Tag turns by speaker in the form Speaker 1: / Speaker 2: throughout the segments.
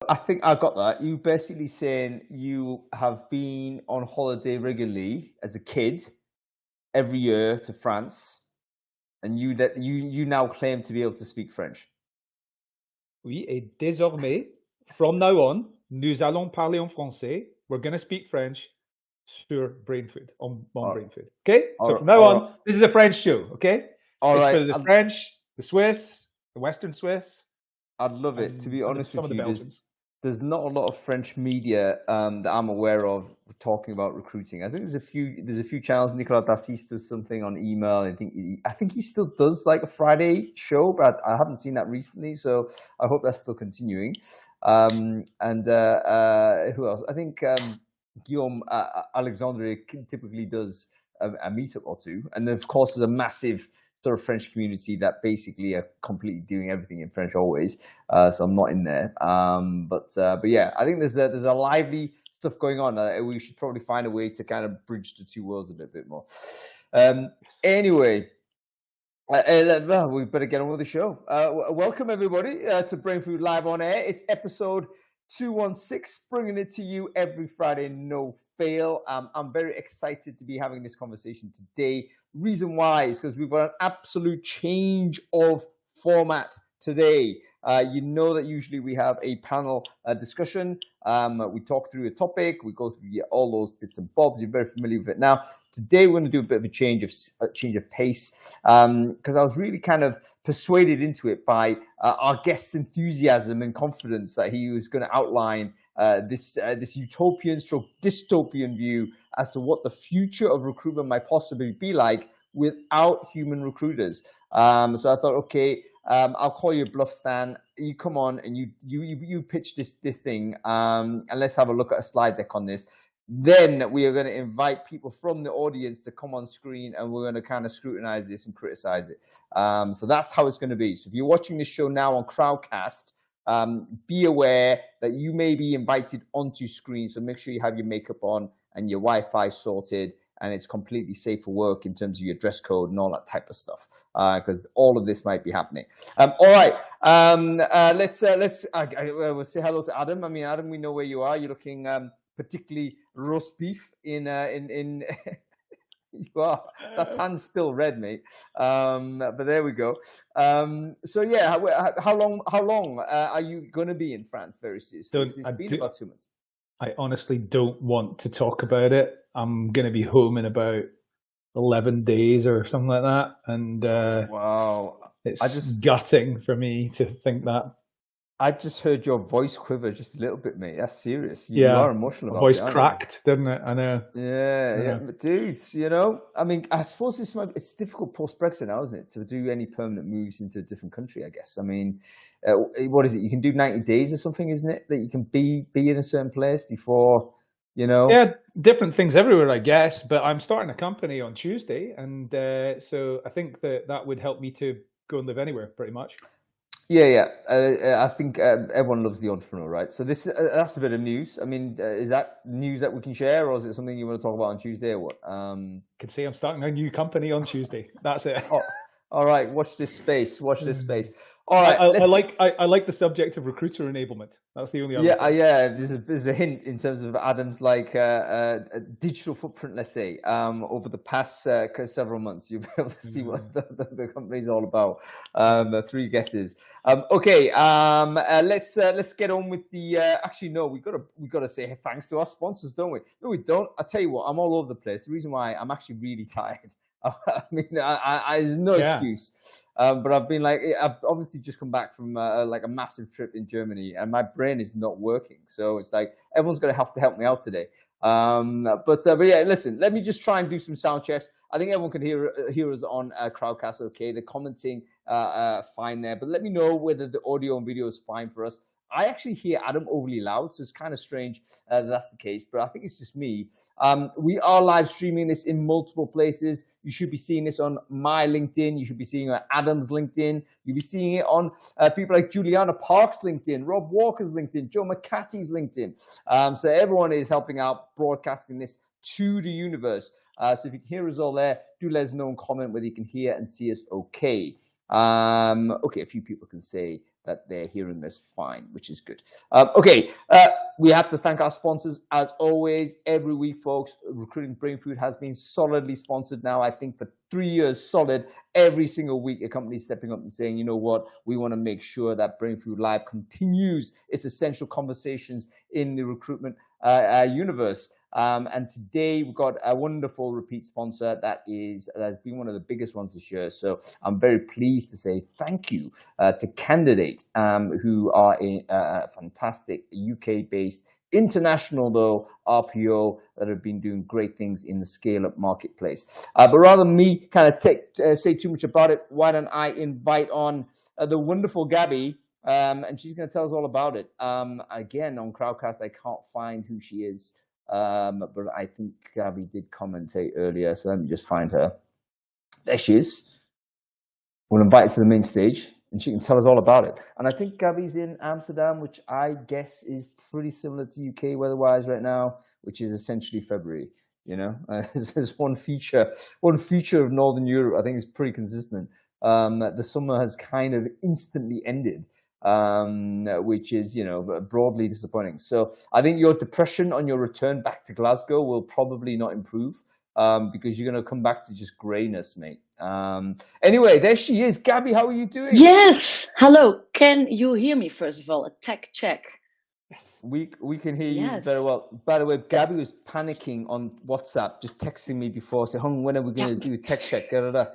Speaker 1: I think I got that. You basically saying you have been on holiday regularly as a kid every year to France, and you now claim to be able to speak French.
Speaker 2: Oui, et désormais, from now on, nous allons parler en français. We're going to speak French sur Brainfood, on
Speaker 1: All,
Speaker 2: Brainfood. Okay? So from now
Speaker 1: all right,
Speaker 2: on, this is a French show, okay?
Speaker 1: all
Speaker 2: It's
Speaker 1: right.
Speaker 2: for the French, the Swiss, the Western Swiss,
Speaker 1: I'd love it. To be
Speaker 2: and
Speaker 1: honest
Speaker 2: some
Speaker 1: with
Speaker 2: of the
Speaker 1: you,
Speaker 2: Belgians.
Speaker 1: there's not a lot of French media that I'm aware of talking about recruiting. I think there's a few channels. Nicolas Tassis does something on email. I think he still does like a Friday show, but I haven't seen that recently. So I hope that's still continuing. And who else? I think Guillaume Alexandre typically does a meetup or two, and then of course there's a massive sort of French community that basically are completely doing everything in French always. So I'm not in there. But yeah, I think there's a lively stuff going on. We should probably find a way to kind of bridge the two worlds a little bit more. Anyway, we better get on with the show. Welcome everybody to Brainfood Live on Air. It's episode 216, bringing it to you every Friday, no fail. I'm very excited to be having this conversation today. Reason why is because we've got an absolute change of format today. You know that usually we have a panel discussion. We talk through a topic. We go through all those bits and bobs. You're very familiar with it now. Today we're going to do a bit of a change of pace because I was really kind of persuaded into it by our guest's enthusiasm and confidence that he was going to outline this utopian stroke dystopian view as to what the future of recruitment might possibly be like without human recruiters. So I thought, okay, I'll call you bluff, Stan. You come on and you pitch this thing, and let's have a look at a slide deck on this. Then we are going to invite people from the audience to come on screen, and we're going to kind of scrutinize this and criticize it. So that's how it's going to be. So if you're watching this show now on Crowdcast, be aware that you may be invited onto screen. So make sure you have your makeup on and your Wi-Fi sorted, and it's completely safe for work in terms of your dress code and all that type of stuff, because all of this might be happening. All right, we'll say hello to Adam. I mean, Adam, we know where you are. You're looking particularly roast beef in you are. That tan's still red, mate. But there we go. So yeah, how long are you going to be in France? Very seriously, it's been about 2 months.
Speaker 2: I honestly don't want to talk about it. I'm going to be home in about 11 days or something like that. And
Speaker 1: wow,
Speaker 2: it's gutting for me to think that.
Speaker 1: I just heard your voice quiver just a little bit, mate. That's serious. You are emotional about it.
Speaker 2: My voice cracked, didn't it? I know.
Speaker 1: Yeah. But dudes, I mean, I suppose it's difficult post-Brexit now, isn't it, to do any permanent moves into a different country, I guess. I mean, what is it? You can do 90 days or something, isn't it? That you can be in a certain place before,
Speaker 2: Yeah, different things everywhere, I guess. But I'm starting a company on Tuesday. And so I think that would help me to go and live anywhere, pretty much.
Speaker 1: Yeah. I think everyone loves the entrepreneur, right? So that's a bit of news. I mean, is that news that we can share, or is it something you want to talk about on Tuesday, or what?
Speaker 2: I can say I'm starting a new company on Tuesday. That's it.
Speaker 1: All right, watch this space. All right,
Speaker 2: I like the subject of recruiter enablement. That's the only other thing.
Speaker 1: Yeah. There's a hint in terms of Adam's a digital footprint, let's say, over the past several months. You'll be able to see what the company's all about. 3 guesses. Okay. Let's get on with the. Actually, no, we got to say thanks to our sponsors, don't we? No, we don't. I tell you what, I'm all over the place. The reason why I'm actually really tired. I mean, there's no excuse. But I've obviously just come back from a massive trip in Germany, and my brain is not working. So it's like everyone's going to have to help me out today. But yeah, listen, let me just try and do some sound checks. I think everyone can hear us on Crowdcast. Okay, the commenting fine there, but let me know whether the audio and video is fine for us. I actually hear Adam overly loud, so it's kind of strange that's the case, but I think it's just me. We are live streaming this in multiple places. You should be seeing this on my LinkedIn. You should be seeing it on Adam's LinkedIn. You'll be seeing it on people like Juliana Park's LinkedIn, Rob Walker's LinkedIn, Joe McCarthy's LinkedIn. So everyone is helping out broadcasting this to the universe. So if you can hear us all there, do let us know and comment whether you can hear and see us okay. Okay, a few people can say that they're hearing us fine, which is good. Okay, we have to thank our sponsors as always. Every week, folks, Recruiting Brainfood has been solidly sponsored now, I think, for 3 years solid. Every single week, a company stepping up and saying, you know what, we want to make sure that Brainfood Live continues its essential conversations in the recruitment universe. And today we've got a wonderful repeat sponsor that's been one of the biggest ones this year. So I'm very pleased to say thank you to Candidate, who are a fantastic UK-based, international though RPO that have been doing great things in the scale-up marketplace. But rather than me kind of say too much about it, why don't I invite on the wonderful Gabby, and she's going to tell us all about it. Again, on Crowdcast, I can't find who she is. But I think Gabby did commentate earlier, so let me just find her. There she is. We'll invite her to the main stage, and she can tell us all about it. And I think Gabby's in Amsterdam, which I guess is pretty similar to UK weather-wise right now, which is essentially February. You know, there's one feature of Northern Europe I think is pretty consistent. The summer has kind of instantly ended. Which is, you know, broadly disappointing. So I think your depression on your return back to Glasgow will probably not improve because you're going to come back to just grayness, mate. Anyway, there she is. Gabby, how are you doing?
Speaker 3: Yes. Hello. Can you hear me, first of all? A tech check.
Speaker 1: We can hear you very well. By the way, Gabby was panicking on WhatsApp, just texting me before, saying, "Hung, when are we going to do a tech check?" Da, da, da.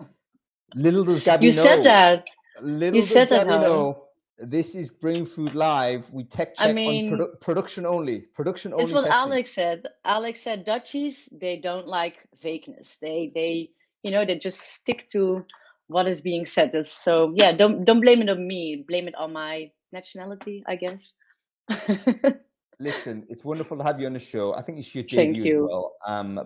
Speaker 1: Little does Gabby know.
Speaker 3: You said that.
Speaker 1: Little does Gabby know. This is Brainfood Live. We tech check on production only. Production only.
Speaker 3: It's what
Speaker 1: testing.
Speaker 3: Alex said. Alex said Dutchies, they don't like vagueness. They you know, they just stick to what is being said. So yeah, don't blame it on me. Blame it on my nationality, I guess.
Speaker 1: Listen, it's wonderful to have you on the show. I think it's your debut as well.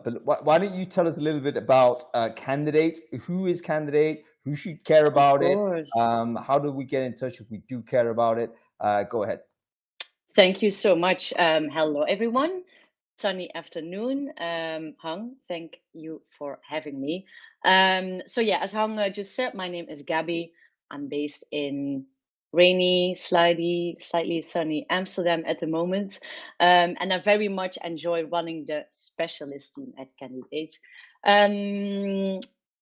Speaker 1: But why don't you tell us a little bit about Candidate? Who is Candidate? Who should care about it? How do we get in touch if we do care about it? Go ahead.
Speaker 3: Thank you so much. Hello, everyone. Sunny afternoon. Hung, thank you for having me. So yeah, as Hung just said, my name is Gabby. I'm based in rainy, slightly sunny Amsterdam at the moment. And I very much enjoy running the specialist team at Candidate.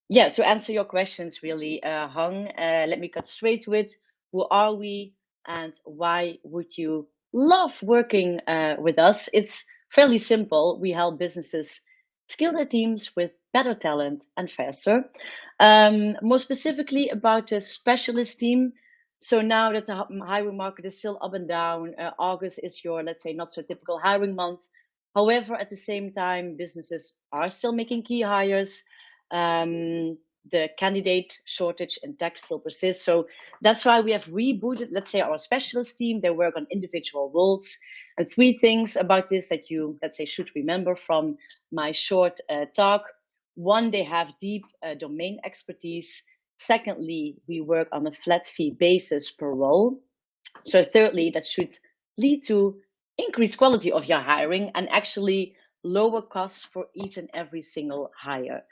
Speaker 3: Yeah, to answer your questions, really, Hung, let me cut straight to it. Who are we and why would you love working with us? It's fairly simple. We help businesses scale their teams with better talent and faster. More specifically about the specialist team. So now that the hiring market is still up and down, August is your, let's say, not so typical hiring month. However, at the same time, businesses are still making key hires. The candidate shortage in tech still persists. So that's why we have rebooted, let's say, our specialist team. They work on individual roles. And 3 things about this that you, let's say, should remember from my short talk. 1, they have deep domain expertise. Secondly, we work on a flat fee basis per role. So thirdly, that should lead to increased quality of your hiring and actually lower costs for each and every single hire.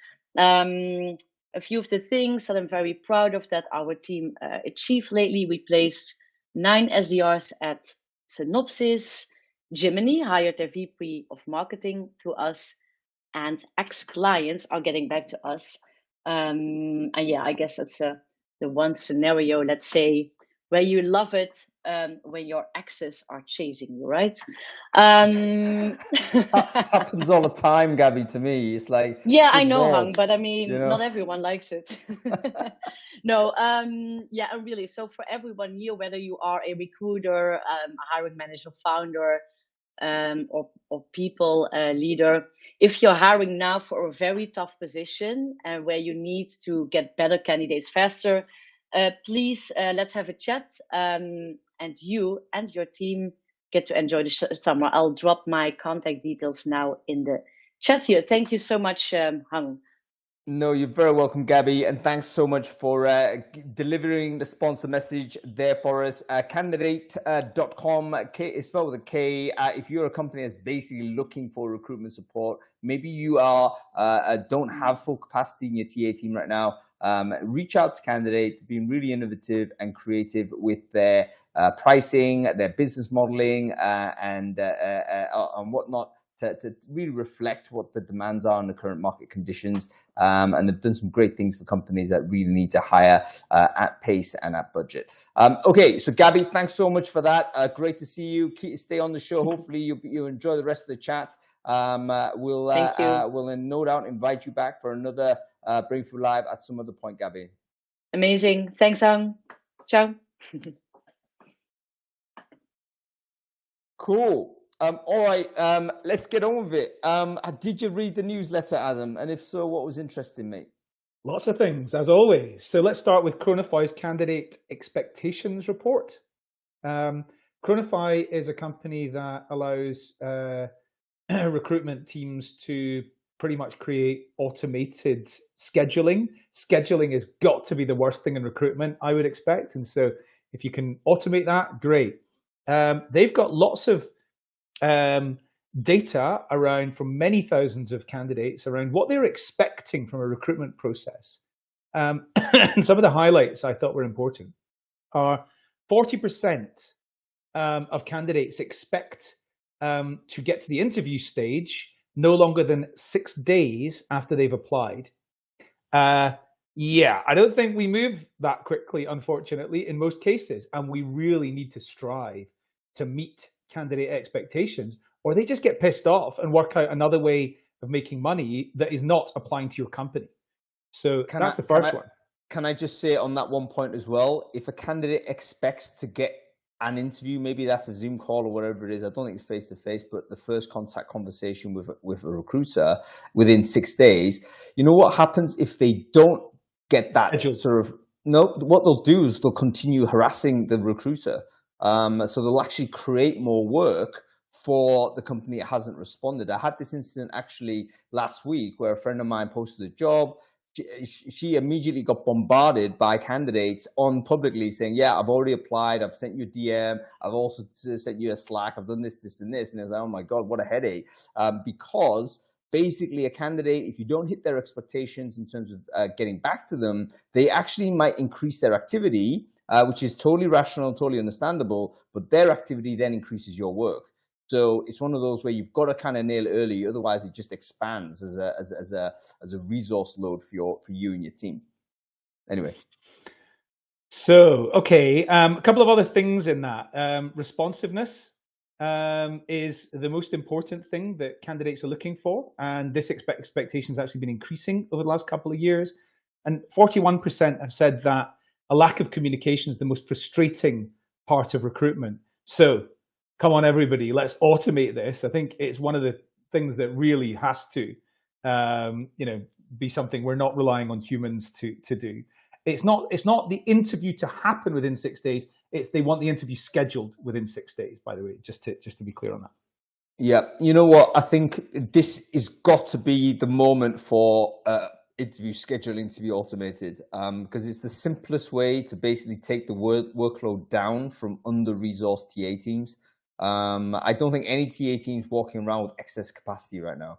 Speaker 3: A few of the things that I'm very proud of that our team achieved lately, we placed 9 SDRs at Synopsys. Gemini hired their VP of marketing to us, and ex-clients are getting back to us. And yeah, I guess that's the one scenario, let's say, where you love it when your exes are chasing you, right?
Speaker 1: Happens all the time, Gabby, to me. It's like,
Speaker 3: yeah, I know, Hung, but I mean,
Speaker 1: you know?
Speaker 3: Not everyone likes it. No, yeah, really. So for everyone here, whether you are a recruiter, a hiring manager, founder, or people leader, if you're hiring now for a very tough position and where you need to get better candidates faster, please let's have a chat, and you and your team get to enjoy the summer. I'll drop my contact details now in the chat here. Thank you so much, Hung.
Speaker 1: No, you're very welcome, Gabby, and thanks so much for delivering the sponsor message there for us. Candidate.com, K is spelled with a K. If you're a company that's basically looking for recruitment support, maybe you are don't have full capacity in your TA team right now. reach out to candidates, being really innovative and creative with their pricing, their business modeling, and whatnot, to really reflect what the demands are in the current market conditions. And they've done some great things for companies that really need to hire at pace and at budget. Okay, so Gabby, thanks so much for that. Great to see you. Stay on the show. Hopefully you enjoy the rest of the chat. We'll no doubt invite you back for another Brainfood Live at some other point, Gabby.
Speaker 3: Amazing. Thanks, Hang. Ciao.
Speaker 1: Cool. All right, let's get on with it. Did you read the newsletter, Adam? And if so, what was interesting, mate?
Speaker 2: Lots of things, as always. So let's start with Chronify's candidate expectations report. Chronify is a company that allows recruitment teams to pretty much create automated scheduling. Scheduling has got to be the worst thing in recruitment, I would expect. And so if you can automate that, great. They've got lots of data around from many thousands of candidates around what they're expecting from a recruitment process. And some of the highlights I thought were important are 40% of candidates expect to get to the interview stage no longer than 6 days after they've applied. Yeah, I don't think we move that quickly, unfortunately, in most cases. And we really need to strive to meet candidate expectations, or they just get pissed off and work out another way of making money that is not applying to your company. So that's the first one.
Speaker 1: Can I just say on that one point as well, if a candidate expects to get an interview, maybe that's a Zoom call or whatever it is, I don't think it's face-to-face, but the first contact conversation with a recruiter within 6 days, you know what happens if they don't get that sort of, no, what they'll do is they'll continue harassing the recruiter. So they'll actually create more work for the company that hasn't responded. I had this incident actually last week where a friend of mine posted a job. She immediately got bombarded by candidates on publicly saying, yeah, I've already applied. I've sent you a DM. I've also sent you a Slack. I've done this, this, and this. And I was like, oh my God, what a headache. Because basically a candidate, if you don't hit their expectations in terms of getting back to them, they actually might increase their activity, which is totally rational, totally understandable, but their activity then increases your work. So it's one of those where you've got to kind of nail it early, otherwise it just expands as a resource load for you and your team. Anyway.
Speaker 2: So, okay, a couple of other things in that. Responsiveness is the most important thing that candidates are looking for, and this expectation has actually been increasing over the last couple of years. And 41% have said that a lack of communication is the most frustrating part of recruitment. So come on, everybody, let's automate this. I think it's one of the things that really has to, be something we're not relying on humans to do. It's not the interview to happen within 6 days. It's they want the interview scheduled within 6 days, by the way, just to be clear on that.
Speaker 1: Yeah, you know what? I think this has got to be the moment for interview scheduling to be automated, because it's the simplest way to basically take the workload down from under-resourced TA teams. I don't think any TA team's walking around with excess capacity right now.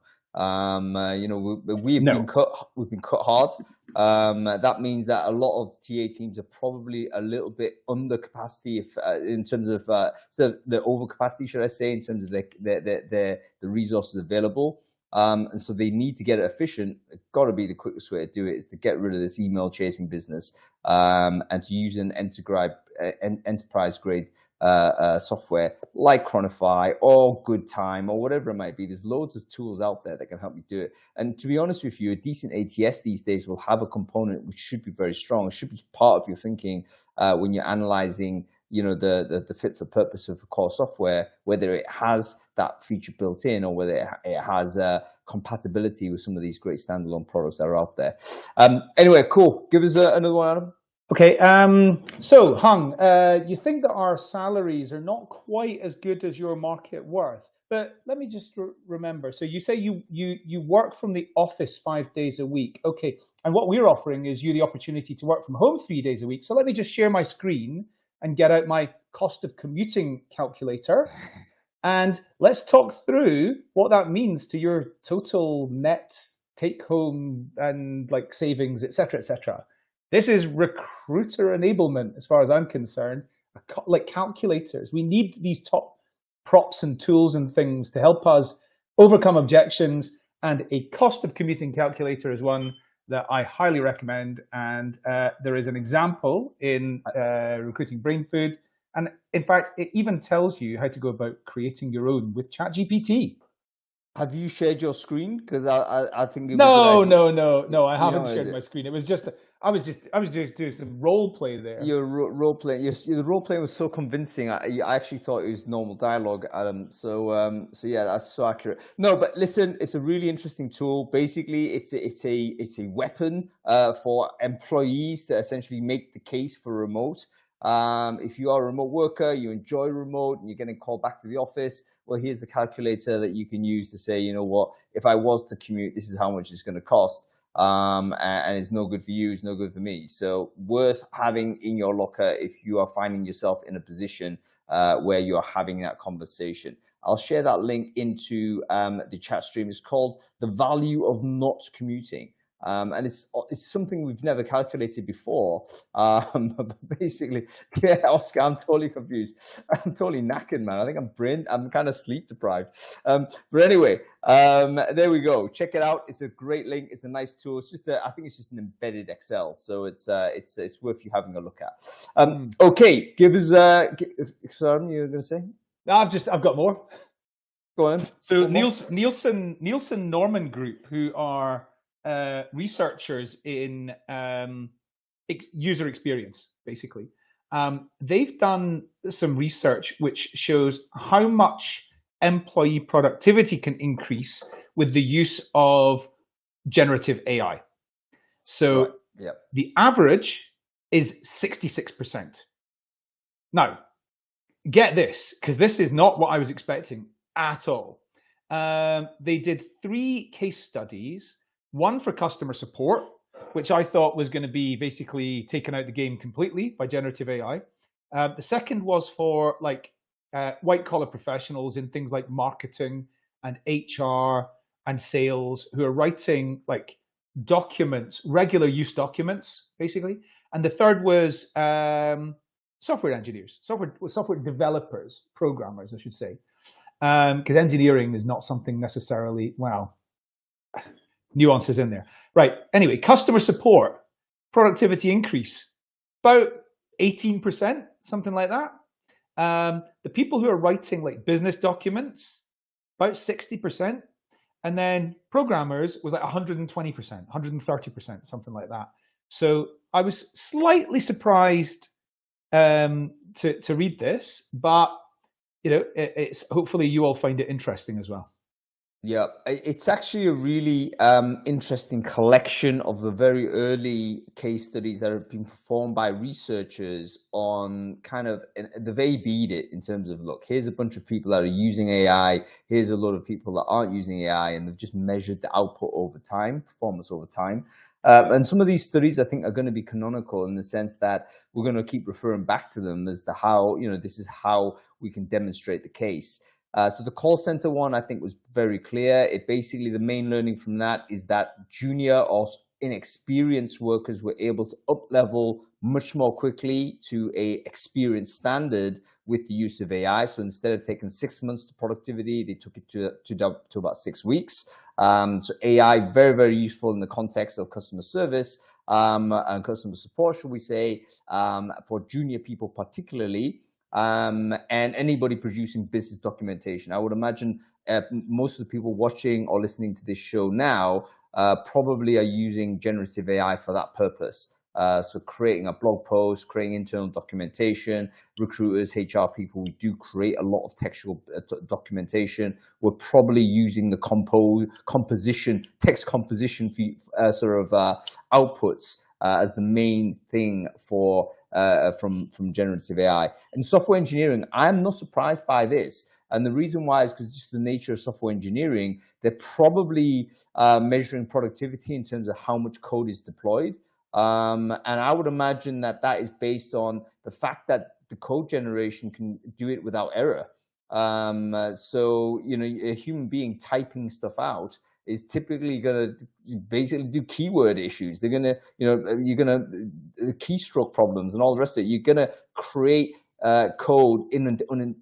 Speaker 1: We've been cut hard. That means that a lot of TA teams are probably a little bit under capacity in terms of the over capacity, should I say, in terms of the resources available. And so they need to get it efficient. It's got to be the quickest way to do it is to get rid of this email chasing business, and to use an enterprise grade software like Chronify or GoodTime or whatever it might be. There's loads of tools out there that can help you do it. And to be honest with you, a decent ATS these days will have a component which should be very strong. It should be part of your thinking when you're analyzing, the fit for purpose of core software, whether it has that feature built in or whether it has compatibility with some of these great standalone products that are out there. Anyway, cool. Give us another one, Adam.
Speaker 2: Okay, so Hung, you think that our salaries are not quite as good as your market worth, but let me just remember. So you say you work from the office 5 days a week. Okay, and what we're offering is you the opportunity to work from home 3 days a week. So let me just share my screen and get out my cost of commuting calculator. And let's talk through what that means to your total net take home and like savings, etc., etc. This is recruiter enablement, as far as I'm concerned. Like calculators, we need these top props and tools and things to help us overcome objections. And a cost of commuting calculator is one that I highly recommend. And there is an example in Recruiting Brainfood. And in fact, it even tells you how to go about creating your own with ChatGPT.
Speaker 1: Have you shared your screen? Because I think it
Speaker 2: No,
Speaker 1: would
Speaker 2: no, I haven't shared my screen. It was just I was just doing some role play there.
Speaker 1: Your role playing, the role playing was so convincing. I actually thought it was normal dialogue, Adam. So yeah, that's so accurate. No, but listen, it's a really interesting tool. Basically, it's a weapon for employees to essentially make the case for remote. If you are a remote worker, you enjoy remote, and you're getting called back to the office, well, here's the calculator that you can use to say, you know what, if I was to commute, this is how much it's going to cost. And it's no good for you, it's no good for me. So worth having in your locker if you are finding yourself in a position where you're having that conversation. I'll share that link into the chat stream. It's called The Value of Not Commuting. And it's something we've never calculated before. But basically, yeah, Oscar, I'm totally confused. I'm totally knackered, man. I think I'm kind of sleep deprived. But anyway, there we go. Check it out. It's a great link. It's a nice tool. It's just I think it's just an embedded Excel, so it's worth you having a look at. Okay, give us. Sorry, you were going to say?
Speaker 2: No, I've got more.
Speaker 1: Go on.
Speaker 2: So Nielsen Norman Group, who are researchers in user experience, basically. They've done some research which shows how much employee productivity can increase with the use of generative AI. So the average is 66%. Now, get this, because this is not what I was expecting at all. They did 3 case studies. One for customer support, which I thought was going to be basically taken out the game completely by generative AI. The second was for like white collar professionals in things like marketing and HR and sales who are writing like documents, regular use documents, basically. And the third was software engineers, software developers, programmers, I should say, because engineering is not something necessarily, nuances in there. Right. Anyway, customer support, productivity increase, about 18%, something like that. The people who are writing like business documents, about 60%. And then programmers was like 120%, 130%, something like that. So I was slightly surprised to read this, but it's hopefully you all find it interesting as well.
Speaker 1: Yeah, it's actually a really interesting collection of the very early case studies that have been performed by researchers on kind of, they've A/B'd it in terms of, look, here's a bunch of people that are using AI, here's a lot of people that aren't using AI, and they've just measured the output over time, performance over time. And some of these studies, I think, are going to be canonical in the sense that we're going to keep referring back to them as to how, this is how we can demonstrate the case. So the call center one, I think, was very clear. It basically, the main learning from that is that junior or inexperienced workers were able to up level much more quickly to a experienced standard with the use of AI. So instead of taking 6 months to productivity, they took it to about 6 weeks. So AI, very, very useful in the context of customer service and customer support, should we say, for junior people particularly. And anybody producing business documentation. I would imagine most of the people watching or listening to this show now probably are using generative AI for that purpose. So creating a blog post, creating internal documentation, recruiters, HR people, we do create a lot of textual documentation. We're probably using the text composition outputs as the main thing for from generative AI. And software engineering, I'm not surprised by this. And the reason why is because just the nature of software engineering, they're probably measuring productivity in terms of how much code is deployed. And I would imagine that is based on the fact that the code generation can do it without error. So, a human being typing stuff out is typically going to basically do keyword issues. They're going to, you're going to keystroke problems and all the rest of it. You're going to create code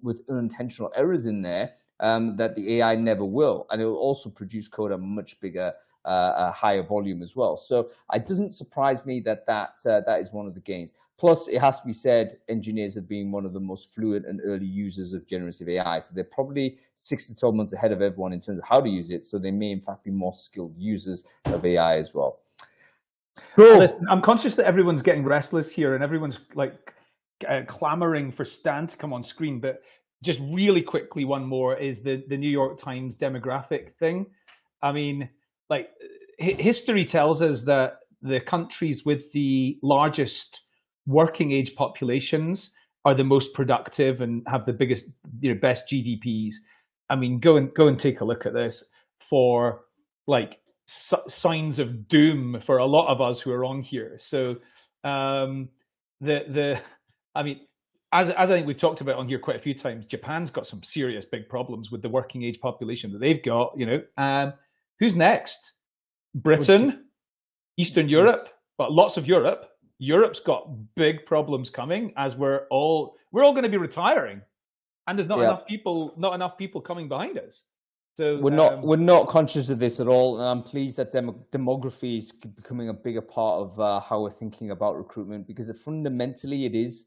Speaker 1: with unintentional errors in there that the AI never will, and it will also produce code at a much bigger, a higher volume as well. So it doesn't surprise me that is one of the gains. Plus, it has to be said, engineers have been one of the most fluent and early users of generative AI. So they're probably 6 to 12 months ahead of everyone in terms of how to use it. So they may, in fact, be more skilled users of AI as well.
Speaker 2: Cool. Listen, I'm conscious that everyone's getting restless here and everyone's like clamoring for Stan to come on screen. But just really quickly, one more is the New York Times demographic thing. I mean, like history tells us that the countries with the largest working age populations are the most productive and have the biggest, best GDPs. I mean, go and take a look at this for like signs of doom for a lot of us who are on here. So I mean, as I think we've talked about on here quite a few times, Japan's got some serious big problems with the working age population that they've got. Who's next? Britain, Eastern Europe, but lots of Europe. Europe's got big problems coming as we're all going to be retiring, and there's not enough people coming behind us. So
Speaker 1: we're not conscious of this at all, and I'm pleased that demography is becoming a bigger part of how we're thinking about recruitment, because fundamentally it is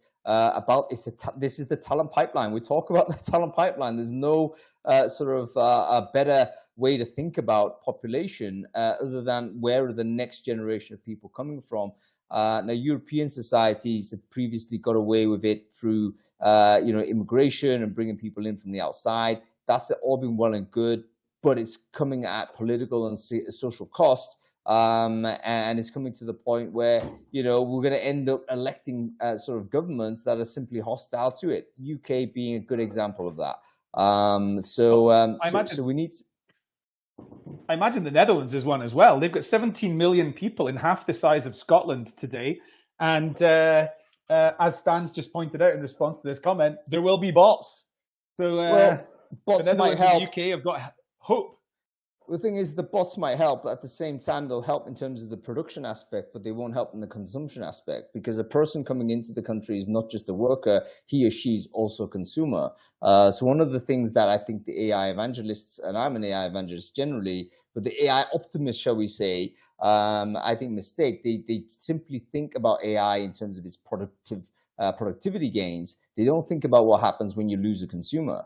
Speaker 1: this is the talent pipeline. We talk about the talent pipeline. There's no a better way to think about population other than where are the next generation of people coming from. Now, European societies have previously got away with it through, immigration and bringing people in from the outside. That's all been well and good, but it's coming at political and social cost. And it's coming to the point where, we're going to end up electing governments that are simply hostile to it. UK being a good example of that. So we need.
Speaker 2: I imagine the Netherlands is one as well. They've got 17 million people in half the size of Scotland today. And as Stan's just pointed out in response to this comment, there will be bots. So
Speaker 1: bots
Speaker 2: the
Speaker 1: might help.
Speaker 2: And the UK have got hope.
Speaker 1: The thing is, the bots might help, but at the same time, they'll help in terms of the production aspect, but they won't help in the consumption aspect, because a person coming into the country is not just a worker, he or she is also a consumer. So one of the things that I think the AI evangelists, and I'm an AI evangelist generally, but the AI optimists, shall we say, I think mistake. They simply think about AI in terms of its productivity gains. They don't think about what happens when you lose a consumer.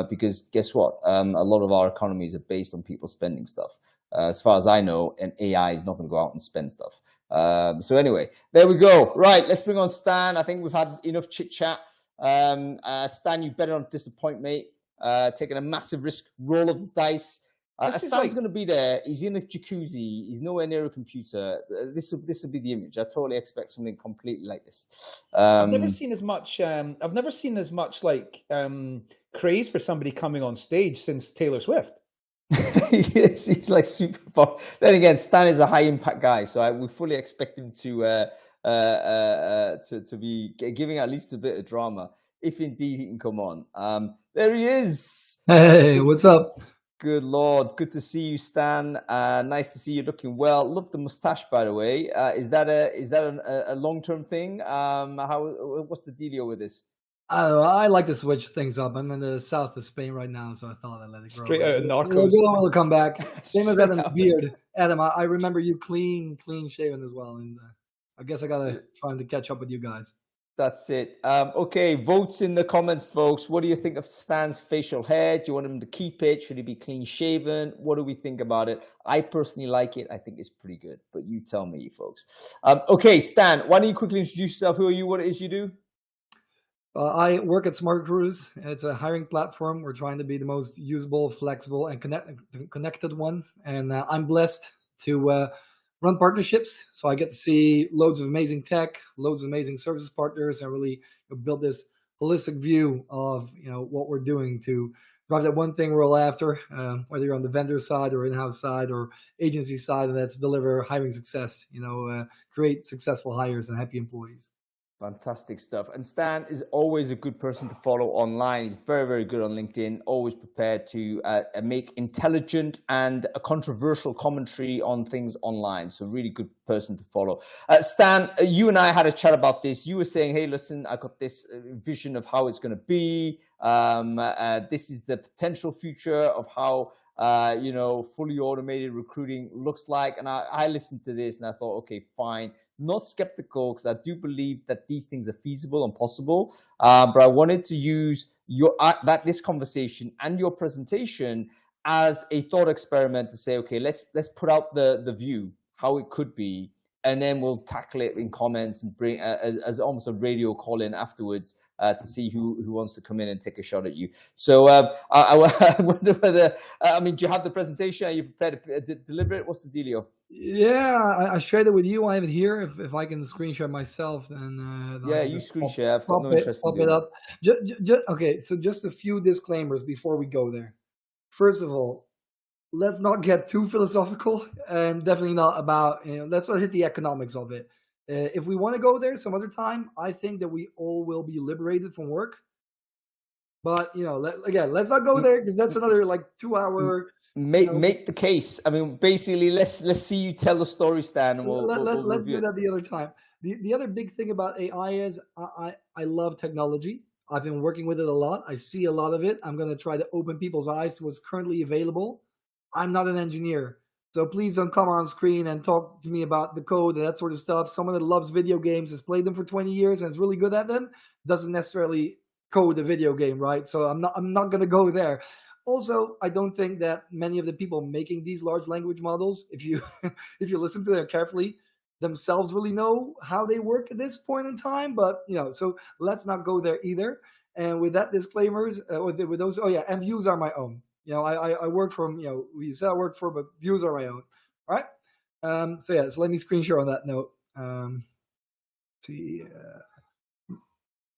Speaker 1: Because guess what? A lot of our economies are based on people spending stuff. As far as I know, and AI is not going to go out and spend stuff. So anyway, there we go. Right, let's bring on Stan. I think we've had enough chit chat. Stan, you better not disappoint, mate. Taking a massive risk, roll of the dice. Stan's going to be there. He's in a jacuzzi. He's nowhere near a computer. This will be the image. I totally expect something completely like this.
Speaker 2: I've never seen as much. Craze for somebody coming on stage since Taylor Swift.
Speaker 1: Yes, he's like super pop. Then again, Stan is a high impact guy, so we fully expect him to be giving at least a bit of drama, if indeed he can come on. There he is.
Speaker 4: Hey, what's up?
Speaker 1: Good Lord, good to see you, Stan. Nice to see you looking well. Love the mustache, by the way. Is that a long-term thing? What's the dealio with this?
Speaker 4: I like to switch things up. I'm in the south of Spain right now, so I thought I'd let it grow.
Speaker 2: Straight out of Narcos.
Speaker 4: We'll come back. Same as Adam's beard. Adam, I remember you clean shaven as well, and I guess I gotta try to catch up with you guys.
Speaker 1: That's it. Okay, votes in the comments, folks. What do you think of Stan's facial hair? Do you want him to keep it? Should he be clean shaven? What do we think about it? I personally like it. I think it's pretty good, but you tell me, folks. Okay, Stan, why don't you quickly introduce yourself? Who are you? What it is you do?
Speaker 4: I work at Smart Cruise. It's a hiring platform. We're trying to be the most usable, flexible, and connected one. And I'm blessed to run partnerships. So I get to see loads of amazing tech, loads of amazing services partners, and really build this holistic view of what we're doing to drive that one thing we're all after, whether you're on the vendor side or in-house side or agency side, and that's deliver hiring success. Create successful hires and happy employees.
Speaker 1: Fantastic stuff. And Stan is always a good person to follow online. He's very, very good on LinkedIn, always prepared to make intelligent and a controversial commentary on things online. So really good person to follow. Stan, you and I had a chat about this. You were saying, hey, listen, I got this vision of how it's going to be. This is the potential future of how fully automated recruiting looks like. And I listened to this and I thought, okay, fine. Not skeptical, because I do believe that these things are feasible and possible. But I wanted to use this conversation and your presentation as a thought experiment to say, okay, let's put out the view, how it could be, and then we'll tackle it in comments and bring as almost a radio call in afterwards to see who wants to come in and take a shot at you. So I wonder whether, do you have the presentation? Are you prepared to deliver it? What's the dealio?
Speaker 4: Yeah, I shared it with you. I have it here. If I can screen share myself, then
Speaker 1: yeah, you screen share. I've got no interest in
Speaker 4: it up. Just okay. So just a few disclaimers before we go there. First of all, let's not get too philosophical, and definitely not about, let's not hit the economics of it. If we want to go there some other time, I think that we all will be liberated from work. But let's not go there, because that's another 2 hour.
Speaker 1: Make the case. Basically, let's see you tell the story, Stan, and
Speaker 4: let's do that the other time. The other big thing about AI is I love technology. I've been working with it a lot. I see a lot of it. I'm going to try to open people's eyes to what's currently available. I'm not an engineer, so please don't come on screen and talk to me about the code and that sort of stuff. Someone that loves video games, has played them for 20 years and is really good at them, doesn't necessarily code a video game, right? So I'm not going to go there. Also, I don't think that many of the people making these large language models, if you listen to them carefully, themselves really know how they work at this point in time. But so let's not go there either. And with that disclaimers, with those, and views are my own. I work from we said I work for, but views are my own. All right. So let me screen share on that note.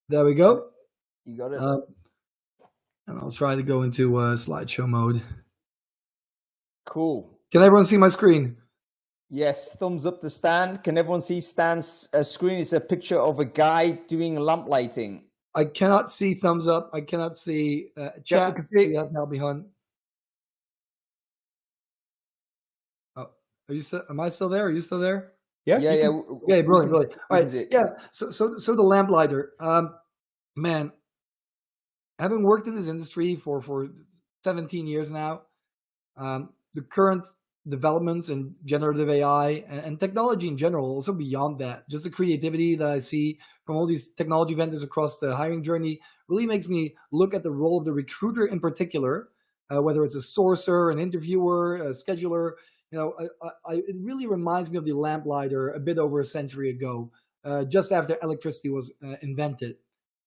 Speaker 4: There we go.
Speaker 1: You got it.
Speaker 4: And I'll try to go into slideshow mode.
Speaker 1: Cool.
Speaker 4: Can everyone see my screen?
Speaker 1: Yes, thumbs up to Stan. Can everyone see Stan's screen? It's a picture of a guy doing lamp lighting.
Speaker 4: I cannot see thumbs up. I cannot see chat. You have to help me, hon. Oh, are you still? Am I still there? Are you still there?
Speaker 2: Yeah.
Speaker 4: Yeah, brilliant. All right. Yeah. So the lamplighter, man. Having worked in this industry for 17 years now, the current developments in generative AI and technology in general, also beyond that, just the creativity that I see from all these technology vendors across the hiring journey really makes me look at the role of the recruiter in particular, whether it's a sourcer, an interviewer, a scheduler. It really reminds me of the lamplighter a bit over a century ago, just after electricity was invented.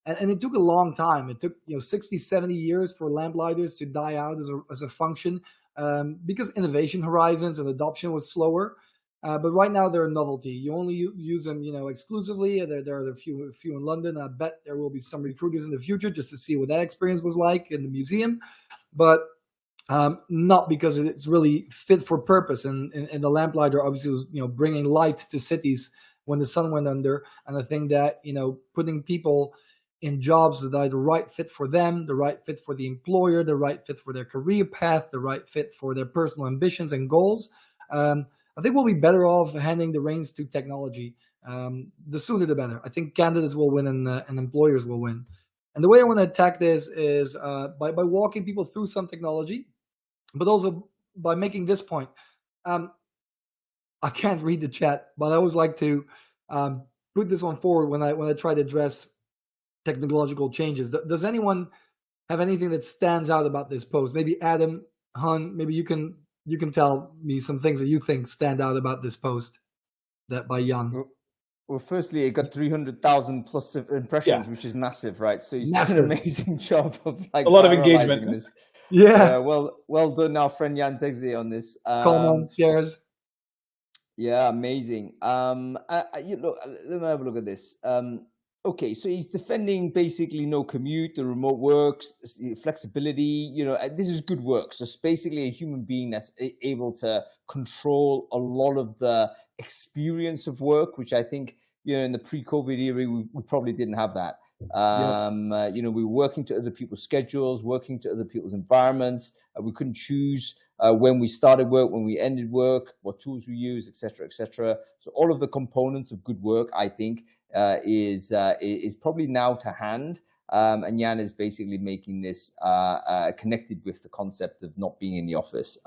Speaker 4: And it took a long time. It took 60, 70 years for lamplighters to die out as a function, because innovation horizons and adoption was slower. But right now they're a novelty. You only use them, exclusively. There are a few in London. I bet there will be some recruiters in the future just to see what that experience was like in the museum, but not because it's really fit for purpose. And the lamplighter obviously was bringing light to cities when the sun went under. And I think that putting people in jobs that are the right fit for them, the right fit for the employer, the right fit for their career path, the right fit for their personal ambitions and goals. I think we'll be better off handing the reins to technology. The sooner the better. I think candidates will win and employers will win. And the way I want to attack this is by walking people through some technology, but also by making this point. I can't read the chat, but I always like to put this one forward when I try to address technological changes. Does anyone have anything that stands out about this post? Maybe Adam, Hun, maybe you can tell me some things that you think stand out about this post that by Jan.
Speaker 1: Well, firstly, it got 300,000 plus impressions, which is massive, right? So he's done an amazing job of a lot of engagement. This.
Speaker 4: Yeah.
Speaker 1: Well done, our friend Jan Tegzi on this.
Speaker 4: Comments, shares.
Speaker 1: Yeah, amazing. Look, let me have a look at this. Okay, so he's defending basically no commute, the remote works, flexibility, this is good work. So it's basically a human being that's able to control a lot of the experience of work, which I think in the pre-COVID era, we probably didn't have that.
Speaker 4: Yep.
Speaker 1: We were working to other people's schedules, working to other people's environments. We couldn't choose when we started work, when we ended work, what tools we use, etc., etc. So all of the components of good work, I think, is probably now to hand. And Jan is basically making this connected with the concept of not being in the office.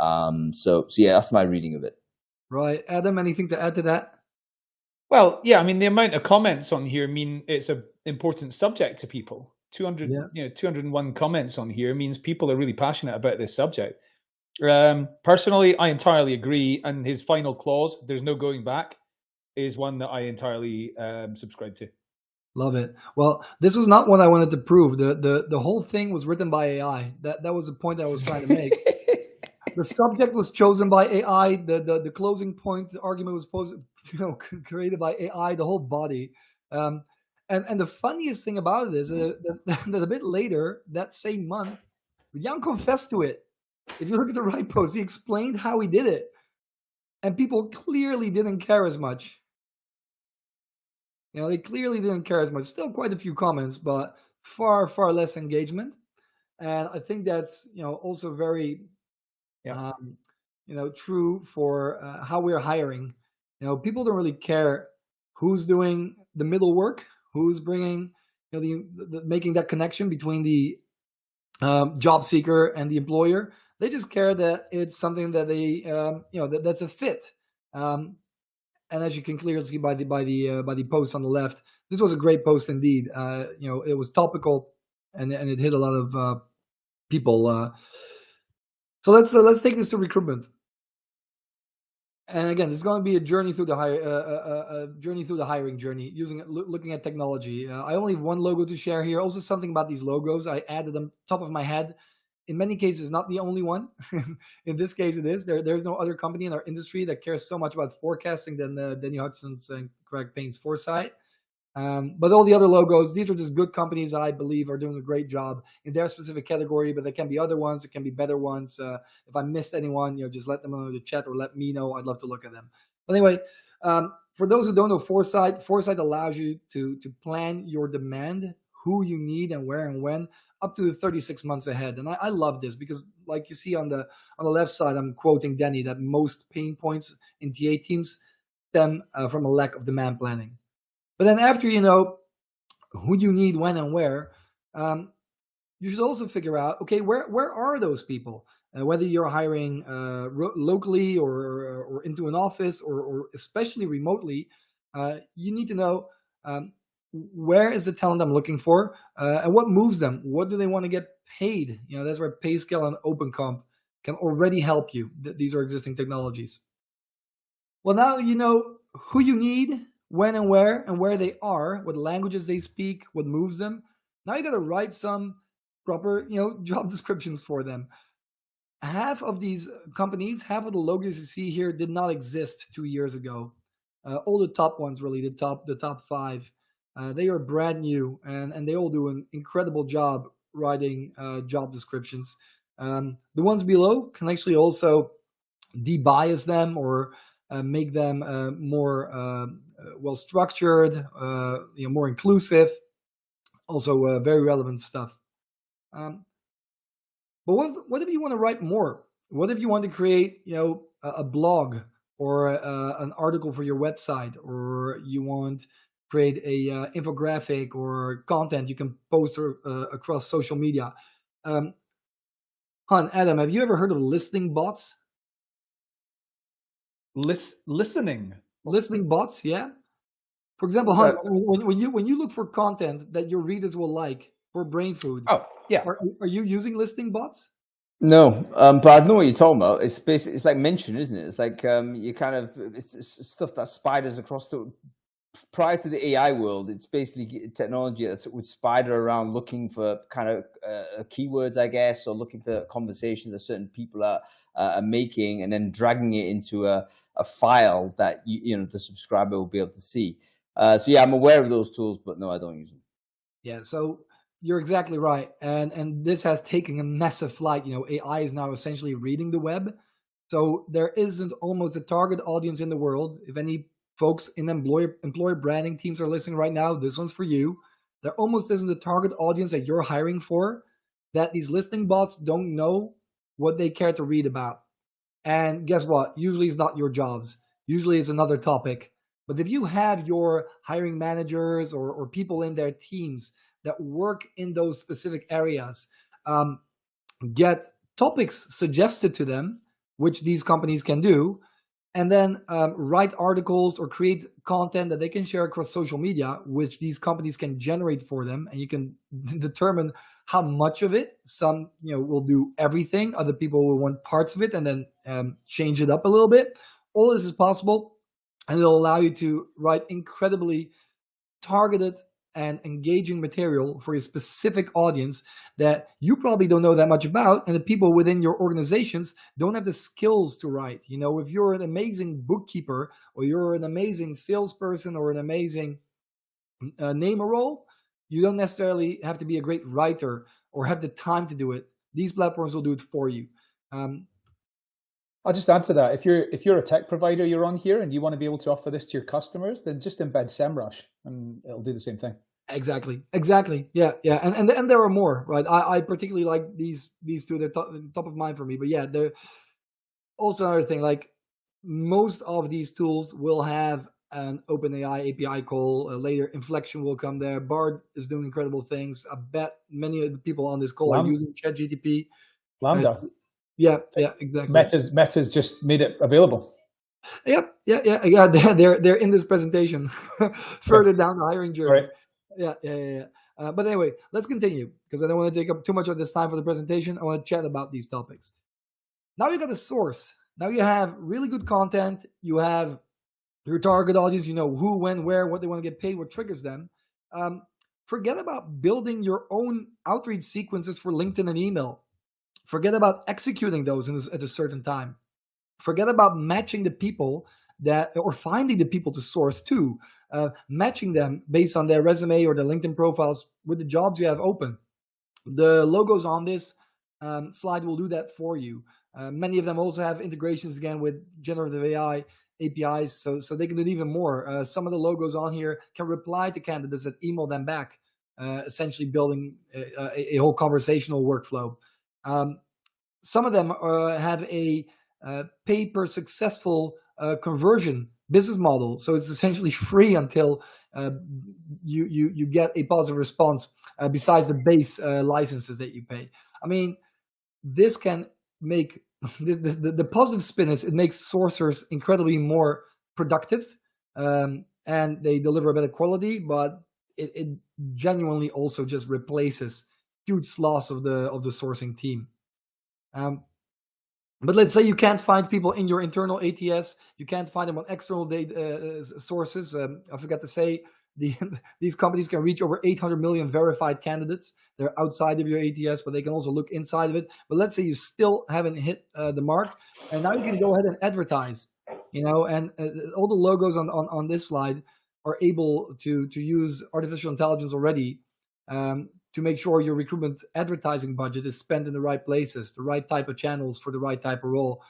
Speaker 1: So yeah, that's my reading of it.
Speaker 4: Right. Adam, anything to add to that?
Speaker 2: Well, yeah, I mean, the amount of comments on here mean it's an important subject to people. 200, 201 comments on here means people are really passionate about this subject. Personally, I entirely agree. And his final clause, "there's no going back," is one that I entirely subscribe to.
Speaker 4: Love it. Well, this was not what I wanted to prove. The whole thing was written by AI. That was the point I was trying to make. The subject was chosen by AI. The closing point, the argument was created by AI. The whole body. And the funniest thing about it is that a bit later that same month, Jan confessed to it. If you look at the right post, he explained how he did it, and people clearly didn't care as much. They clearly didn't care as much. Still quite a few comments, but far less engagement. And I think that's also very true for how we're hiring. People don't really care who's doing the middle work, who's bringing making that connection between the job seeker and the employer. They just care that it's something that they that's a fit. And as you can clearly see by the post on the left, this was a great post indeed. It was topical and it hit a lot of people. So let's take this to recruitment. And again, it's going to be a journey through the hiring journey, looking at technology. I only have one logo to share here. Also, something about these logos, I added them top of my head. In many cases, not the only one. In this case, it is. There's no other company in our industry that cares so much about forecasting than Danny Hudson's and Craig Payne's Foresight. But all the other logos, these are just good companies I believe are doing a great job in their specific category, but there can be other ones, there can be better ones. If I missed anyone, just let them know in the chat or let me know. I'd love to look at them. But anyway, for those who don't know Foresight allows you to plan your demand, who you need and where and when, up to 36 months ahead. And I love this because, like you see on the left side, I'm quoting Danny, that most pain points in TA teams stem from a lack of demand planning. But then after you know who you need, when, and where, you should also figure out, okay, where are those people? Whether you're hiring locally or into an office or especially remotely, you need to know where is the talent I'm looking for and what moves them? What do they want to get paid? That's where PayScale and OpenComp can already help you. These are existing technologies. Well, now you know who you need, when and where they are, what languages they speak, what moves them. Now you got to write some proper, job descriptions for them. Half of these companies, half of the logos you see here did not exist 2 years ago. All the top ones, really, the top 5, they are brand new, and they all do an incredible job writing job descriptions. The ones below can actually also de-bias them or make them more well structured, more inclusive. Also, very relevant stuff. But what if you want to write more? What if you want to create, a blog or an article for your website, or you want to create a infographic or content you can post across social media? Adam, have you ever heard of listening bots?
Speaker 2: Listening
Speaker 4: bots, yeah. For example, when you look for content that your readers will like for Brainfood, are you using listening bots?
Speaker 1: No, but I know what you're talking about. It's basically, it's like mention, isn't it? It's like you kind of, it's stuff that spiders across the. Prior to the AI world, it's basically technology that would spider around looking for kind of keywords, I guess, or looking for conversations that certain people are making, and then dragging it into a file that the subscriber will be able to see. So yeah, I'm aware of those tools, but no, I don't use them.
Speaker 4: Yeah, so you're exactly right, and this has taken a massive flight. AI is now essentially reading the web, so there isn't almost a target audience in the world. If any folks in employer branding teams are listening right now, this one's for you. There almost isn't a target audience that you're hiring for that these listing bots don't know what they care to read about. And guess what? Usually it's not your jobs. Usually it's another topic. But if you have your hiring managers or people in their teams that work in those specific areas, get topics suggested to them, which these companies can do, and then write articles or create content that they can share across social media, which these companies can generate for them, and you can determine how much of it. Some will do everything, other people will want parts of it and then change it up a little bit. All this is possible, and it'll allow you to write incredibly targeted and engaging material for a specific audience that you probably don't know that much about, and the people within your organizations don't have the skills to write. If you're an amazing bookkeeper, or you're an amazing salesperson, or an amazing namer role, you don't necessarily have to be a great writer or have the time to do it. These platforms will do it for you.
Speaker 2: I'll just add to that. If you're a tech provider, you're on here and you want to be able to offer this to your customers, then just embed SEMrush and it'll do the same thing.
Speaker 4: Exactly. Yeah. And there are more, right? I particularly like these two. They're top of mind for me. But yeah, they're also another thing. Like, most of these tools will have an OpenAI API call. Later, Inflection will come there. Bard is doing incredible things. I bet many of the people on this call are using ChatGPT.
Speaker 2: Lambda.
Speaker 4: Yeah, exactly.
Speaker 2: Meta's just made it available.
Speaker 4: Yep. Yeah. They're in this presentation further down the hiring journey.
Speaker 2: Right.
Speaker 4: Yeah. But anyway, let's continue, because I don't want to take up too much of this time for the presentation. I want to chat about these topics. Now you got the source. Now you have really good content. You have your target audience. You know who, when, where, what they want to get paid, what triggers them. Forget about building your own outreach sequences for LinkedIn and email. Forget about executing those at a certain time. Forget about matching the people or finding the people to source to, matching them based on their resume or their LinkedIn profiles with the jobs you have open. The logos on this slide will do that for you. Many of them also have integrations again with generative AI APIs, so they can do even more. Some of the logos on here can reply to candidates that email them back, essentially building a whole conversational workflow. Some of them have a pay per successful conversion business model, so it's essentially free until you get a positive response, besides the base licenses that you pay. I mean, this can make the positive spin is it makes sourcers incredibly more productive, and they deliver a better quality, but it genuinely also just replaces huge loss of the sourcing team. But let's say you can't find people in your internal ATS, you can't find them on external data sources. I forgot to say, these companies can reach over 800 million verified candidates. They're outside of your ATS, but they can also look inside of it. But let's say you still haven't hit the mark, and now you can go ahead and advertise. And all the logos on this slide are able to use artificial intelligence already, to make sure your recruitment advertising budget is spent in the right places, the right type of channels for the right type of role.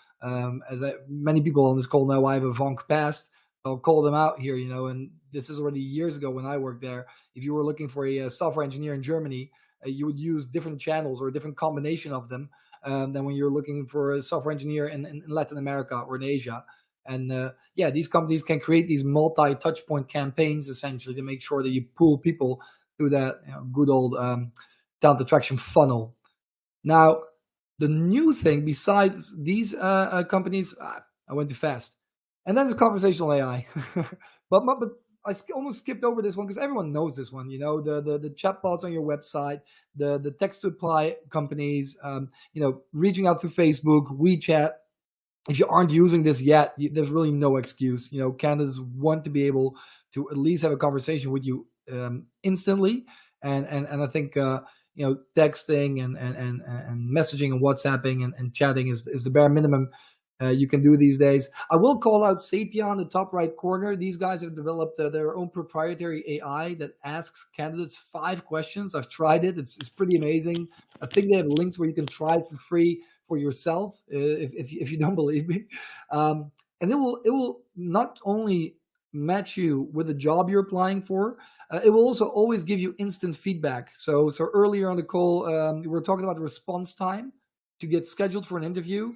Speaker 4: Many people on this call know, I have a Vonk past. I'll call them out here, and this is already years ago when I worked there. If you were looking for a software engineer in Germany, you would use different channels or a different combination of them than when you're looking for a software engineer in Latin America or in Asia. And these companies can create these multi-touch point campaigns, essentially, to make sure that you pull people through that good old talent attraction funnel. Now, the new thing besides these companies, I went too fast. And then there's conversational AI. but I almost skipped over this one because everyone knows this one. The chatbots on your website, the text to reply companies, reaching out through Facebook, WeChat. If you aren't using this yet, there's really no excuse. Candidates want to be able to at least have a conversation with you instantly, and I think texting and messaging and WhatsApping and chatting is the bare minimum you can do these days. I will call out Sapia on the top right corner. These guys have developed their own proprietary AI that asks candidates 5 questions. I've tried it. It's pretty amazing. I think they have links where you can try it for free for yourself if you don't believe me. And it will not only match you with the job you're applying for. It will also always give you instant feedback. So earlier on the call, we were talking about response time to get scheduled for an interview.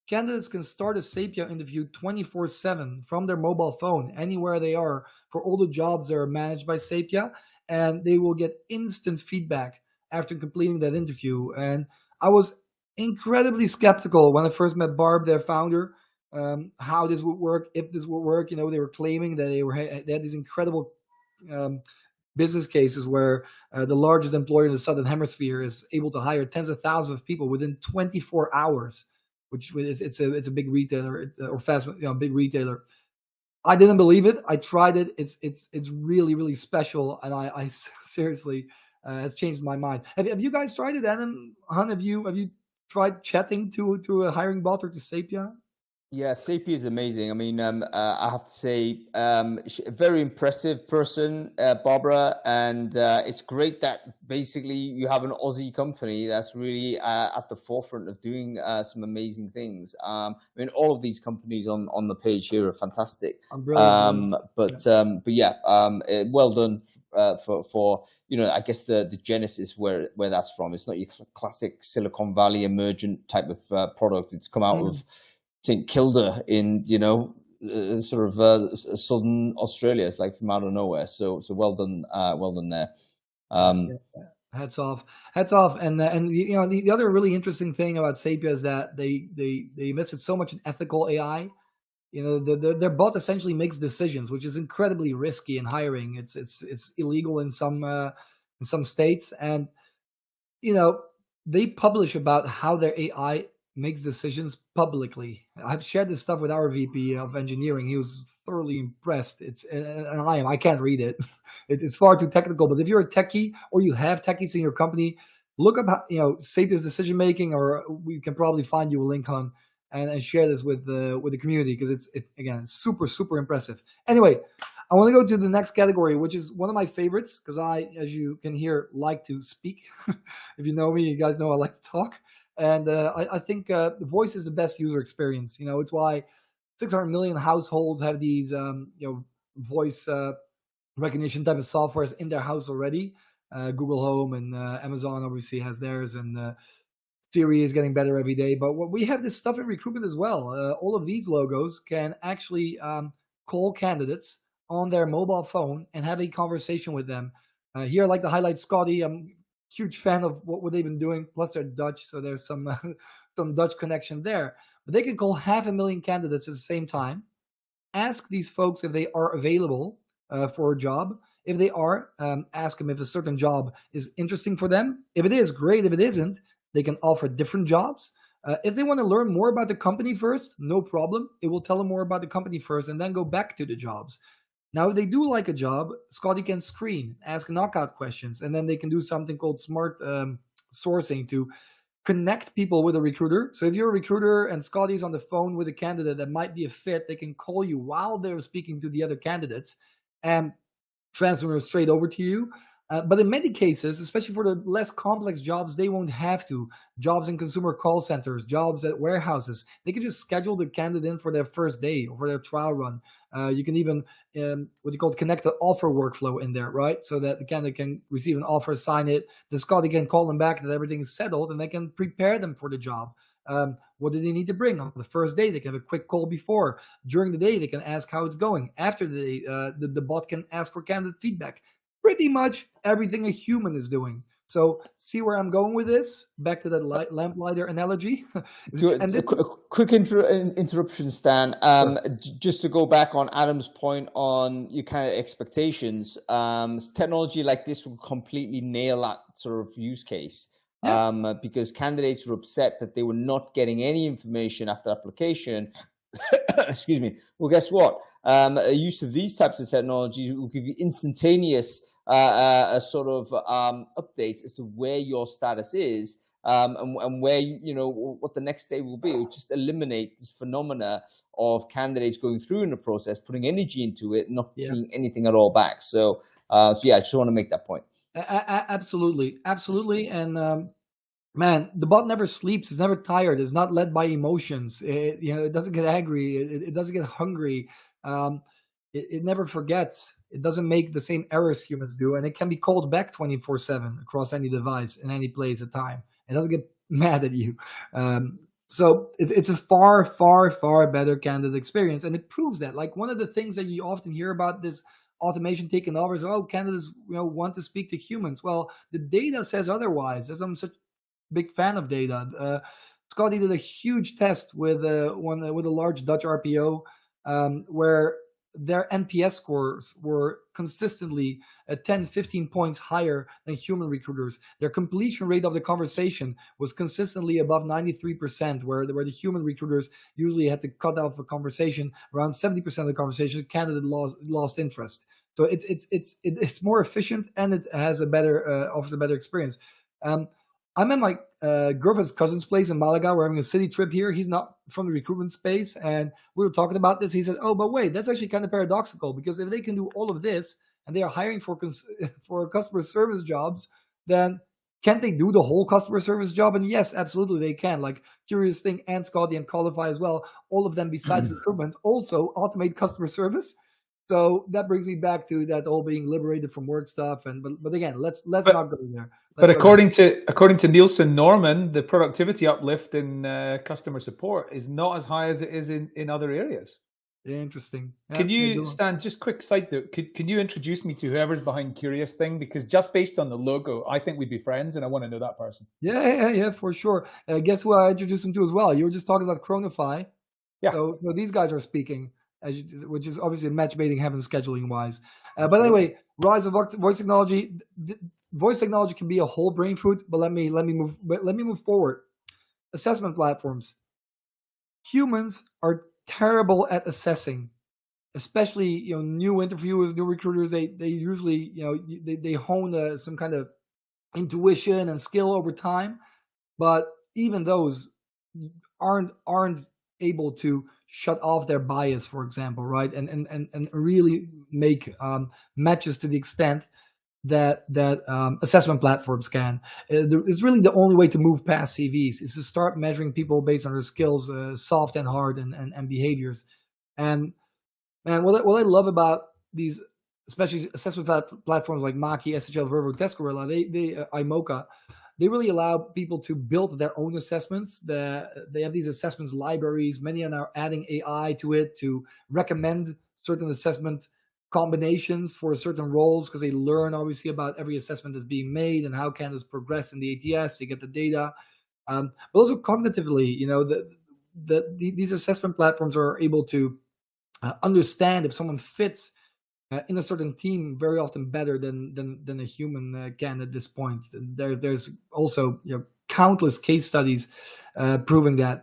Speaker 4: Candidates can start a Sapia interview 24/7 from their mobile phone, anywhere they are, for all the jobs that are managed by Sapia, and they will get instant feedback after completing that interview. And I was incredibly skeptical when I first met Barb, their founder, how this would work, if this would work. They were claiming that they had these incredible business cases where the largest employer in the Southern Hemisphere is able to hire tens of thousands of people within 24 hours. Which it's a big retailer or fast, big retailer. I didn't believe it. I tried it. It's really, really special, and I seriously has changed my mind. Have you guys tried it, Adam? Han, have you tried chatting to a hiring bot or to Sapia?
Speaker 1: Yeah, Sapia is amazing. I mean, I have to say, a very impressive person, Barbara, and it's great that basically you have an Aussie company that's really at the forefront of doing some amazing things. I mean, all of these companies on the page here are fantastic. But yeah, well done for I guess the genesis where that's from. It's not your classic Silicon Valley emergent type of product. It's come out of St. Kilda in sort of southern Australia. It's like from out of nowhere. So well done there.
Speaker 4: Hats off. And the other really interesting thing about Sapia is that they invested so much in ethical AI. Their bot essentially makes decisions, which is incredibly risky in hiring. It's illegal in some states, and they publish about how their AI makes decisions publicly. I've shared this stuff with our VP of engineering. He was thoroughly impressed. I can't read it. It's far too technical. But if you're a techie or you have techies in your company, look up how, Sapia's decision making, or we can probably find you a link on and share this with the community, because it's super, super impressive. Anyway, I want to go to the next category, which is one of my favorites, because I, as you can hear, like to speak. If you know me, you guys know I like to talk. And I think the voice is the best user experience. It's why 600 million households have these voice recognition type of softwares in their house already. Google Home and Amazon obviously has theirs, and Siri is getting better every day. But we have this stuff in recruitment as well. All of these logos can actually call candidates on their mobile phone and have a conversation with them. Here I'd like to highlight Scotty. I'm huge fan of what they've been doing. Plus they're Dutch, so there's some Dutch connection there. But they can call 500,000 candidates at the same time, ask these folks if they are available for a job. If they are, ask them if a certain job is interesting for them. If it is, great. If it isn't, they can offer different jobs. If they want to learn more about the company first, no problem. It will tell them more about the company first and then go back to the jobs. Now, if they do like a job, Scotty can screen, ask knockout questions, and then they can do something called smart sourcing to connect people with a recruiter. So if you're a recruiter and Scotty's on the phone with a candidate that might be a fit, they can call you while they're speaking to the other candidates and transfer them straight over to you. But in many cases, especially for the less complex jobs, they won't have to. Jobs in consumer call centers, jobs at warehouses, they can just schedule the candidate in for their first day or for their trial run. You can even, what you call connect the offer workflow in there, right? So that the candidate can receive an offer, sign it, then Scotty can call them back that everything is settled, and they can prepare them for the job. What do they need to bring? On the first day, they can have a quick call before. During the day, they can ask how it's going. After the day, the bot can ask for candidate feedback. Pretty much everything a human is doing. So see where I'm going with this? Back to that lamplighter analogy.
Speaker 1: Quick interruption, Stan. Sure. Just to go back on Adam's point on your kind of expectations, technology like this will completely nail that sort of use case. Yeah. Because candidates were upset that they were not getting any information after application. Excuse me. Well, guess what? Use of these types of technologies will give you instantaneous sort of updates as to where your status is and where what the next day will be. It will just eliminate this phenomena of candidates going through in the process, putting energy into it, not seeing anything at all back. So yeah, I just want to make that point.
Speaker 4: Absolutely, and man, the bot never sleeps. It's never tired. It's not led by emotions. It doesn't get angry. It doesn't get hungry. it never forgets. It doesn't make the same errors humans do, and it can be called back 24/7 across any device in any place at time. It doesn't get mad at you. So it's a far, far, far better candidate experience, and it proves that. Like, one of the things that you often hear about this automation taking over is, oh, candidates want to speak to humans. Well, the data says otherwise. As I'm such a big fan of data, Scotty did a huge test with with a large Dutch RPO, where their NPS scores were consistently 10, 15 points higher than human recruiters. Their completion rate of the conversation was consistently above 93%, where the human recruiters usually had to cut off a conversation around 70% of the conversation. The candidate lost interest. So it's more efficient, and it has a better offers a better experience. I'm at my girlfriend's cousin's place in Malaga. We're having a city trip here. He's not from the recruitment space, and we were talking about this. He said, "Oh, but wait, that's actually kind of paradoxical, because if they can do all of this and they are hiring for customer service jobs, then can't they do the whole customer service job?" And yes, absolutely they can. Like Curious Thing and Scotty and Qualify as well, all of them besides recruitment also automate customer service. So that brings me back to that all being liberated from work stuff. And but again, let's not go there.
Speaker 2: But according to Nielsen Norman, the productivity uplift in customer support is not as high as it is in other areas.
Speaker 4: Yeah, interesting. Yeah,
Speaker 2: Can you, Stan, just quick side note, can you introduce me to whoever's behind Curious Thing? Because just based on the logo, I think we'd be friends, and I want to know that person.
Speaker 4: Yeah, for sure. Guess who I introduced him to as well? You were just talking about Chronify.
Speaker 2: Yeah.
Speaker 4: So these guys are speaking, which is obviously match making heaven scheduling wise. But anyway, rise of voice technology. Voice technology can be a whole brain food, but let me move forward. Assessment platforms. Humans are terrible at assessing, especially new interviewers, new recruiters. They usually they hone some kind of intuition and skill over time, but even those aren't able to shut off their bias, for example, right? And really make matches to the extent that assessment platforms can. It's really the only way to move past CVs is to start measuring people based on their skills, soft and hard, and behaviors. And what I love about these, especially assessment platforms like Maki, SHL, Vervo, Testgorilla, they iMocha, they really allow people to build their own assessments. They have these assessments libraries. Many are now adding AI to it to recommend certain assessment combinations for certain roles, because they learn obviously about every assessment that's being made and how candidates progress in the ATS. They get the data, but also cognitively, these assessment platforms are able to understand if someone fits in a certain team very often better than a human can at this point. There's also countless case studies proving that.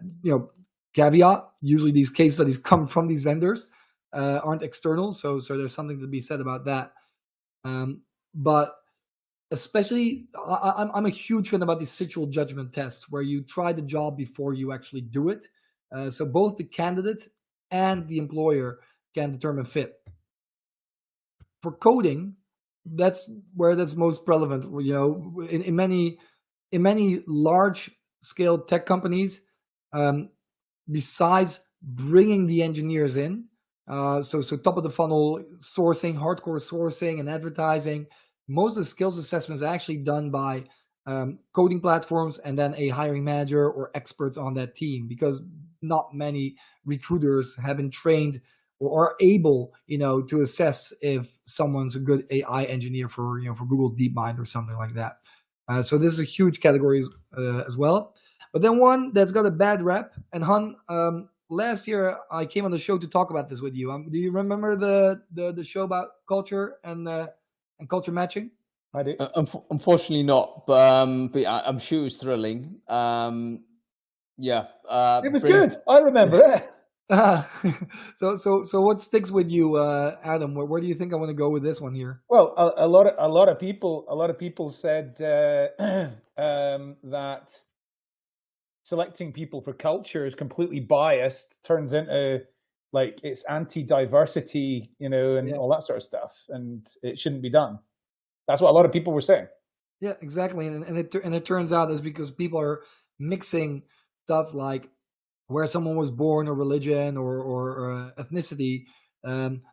Speaker 4: Caveat: usually these case studies come from these vendors, aren't external, so there's something to be said about that. But especially, I'm a huge fan about these situal judgment tests, where you try the job before you actually do it. So both the candidate and the employer can determine fit. For coding, that's where that's most relevant. In many large scale tech companies, besides bringing the engineers in, so top of the funnel sourcing, hardcore sourcing, and advertising, most of the skills assessments are actually done by coding platforms and then a hiring manager or experts on that team, because not many recruiters have been trained or are able, to assess if someone's a good AI engineer for Google DeepMind or something like that. So this is a huge category as well. But then one that's got a bad rep, and Han, last year I came on the show to talk about this with you. Do you remember the show about culture and culture matching?
Speaker 2: I do.
Speaker 1: Unfortunately not, but I'm sure it was thrilling. Yeah,
Speaker 2: it was good. I remember it.
Speaker 4: So what sticks with you, Adam? Where do you think I want to go with this one here?
Speaker 2: Well, a lot of people said that selecting people for culture is completely biased, turns into like it's anti-diversity, and all that sort of stuff, and it shouldn't be done. That's what a lot of people were saying.
Speaker 4: Yeah, exactly, and it turns out it's because people are mixing stuff like where someone was born, or religion, or ethnicity,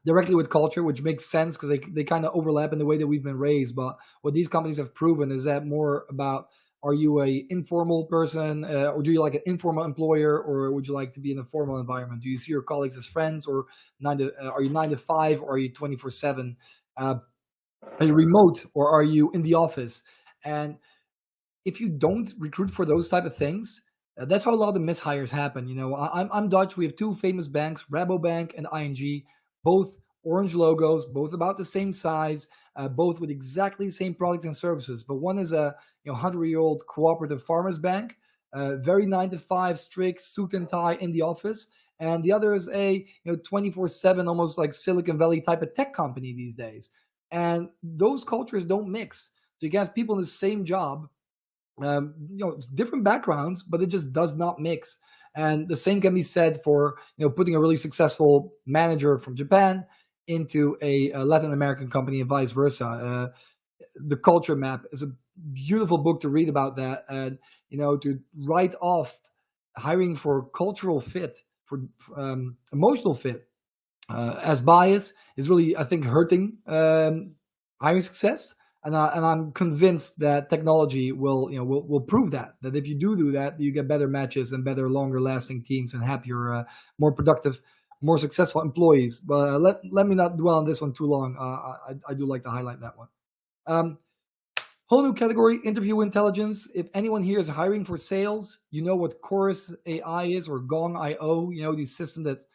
Speaker 4: directly with culture, which makes sense because they kind of overlap in the way that we've been raised. But what these companies have proven is that more about, are you a informal person, or do you like an informal employer, or would you like to be in a formal environment? Do you see your colleagues as friends, or are you 9 to 5, or are you 24/7? Are you remote, or are you in the office? And if you don't recruit for those type of things, that's how a lot of mishires happen. I'm Dutch. We have two famous banks, Rabobank and ING, both orange logos, both about the same size, both with exactly the same products and services. But one is a 100-year-old cooperative farmers bank, very 9 to 5, strict suit and tie in the office, and the other is a 24/7, almost like Silicon Valley type of tech company these days. And those cultures don't mix. So you can have people in the same job, different backgrounds, but it just does not mix. And the same can be said for putting a really successful manager from Japan into a Latin American company and vice versa. The Culture Map is a beautiful book to read about that, and to write off hiring for cultural fit, for emotional fit, as bias is really, I think, hurting hiring success. And I'm convinced that technology will prove that if you do that, you get better matches and better, longer lasting teams and happier, more productive, more successful employees. But let me not dwell on this one too long. I do like to highlight that one. Whole new category, interview intelligence. If anyone here is hiring for sales, you know what Chorus AI is, or Gong.io, these systems that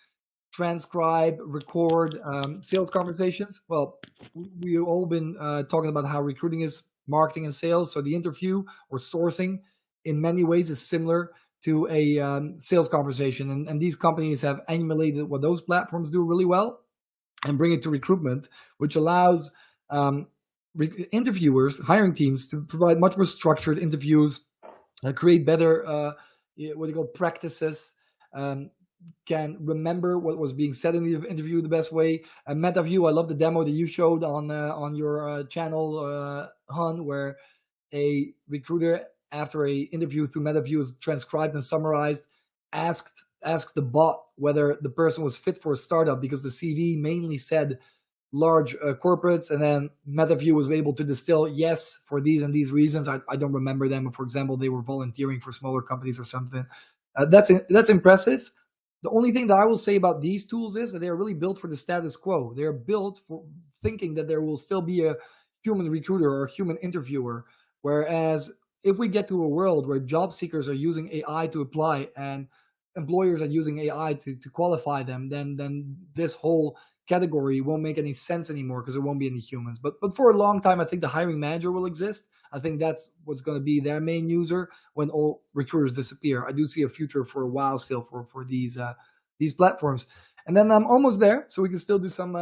Speaker 4: transcribe, record sales conversations. Well, we've all been talking about how recruiting is marketing and sales. So the interview or sourcing in many ways is similar to a sales conversation. And these companies have emulated what those platforms do really well and bring it to recruitment, which allows interviewers, hiring teams, to provide much more structured interviews, create better what you call practices, can remember what was being said in the interview the best way. MetaView, I love the demo that you showed on your channel, Han, where a recruiter, after a interview through MetaView is transcribed and summarized, asked the bot whether the person was fit for a startup, because the CV mainly said large corporates, and then MetaView was able to distill yes for these and these reasons. I don't remember them. For example, they were volunteering for smaller companies or something. That's impressive. The only thing that I will say about these tools is that they are really built for the status quo. They are built for thinking that there will still be a human recruiter or a human interviewer. Whereas if we get to a world where job seekers are using AI to apply and employers are using AI to qualify them, then this whole category won't make any sense anymore, because there won't be any humans. But for a long time, I think the hiring manager will exist. I think that's what's going to be their main user when all recruiters disappear. I do see a future for a while still for these platforms. And then I'm almost there, so we can still do some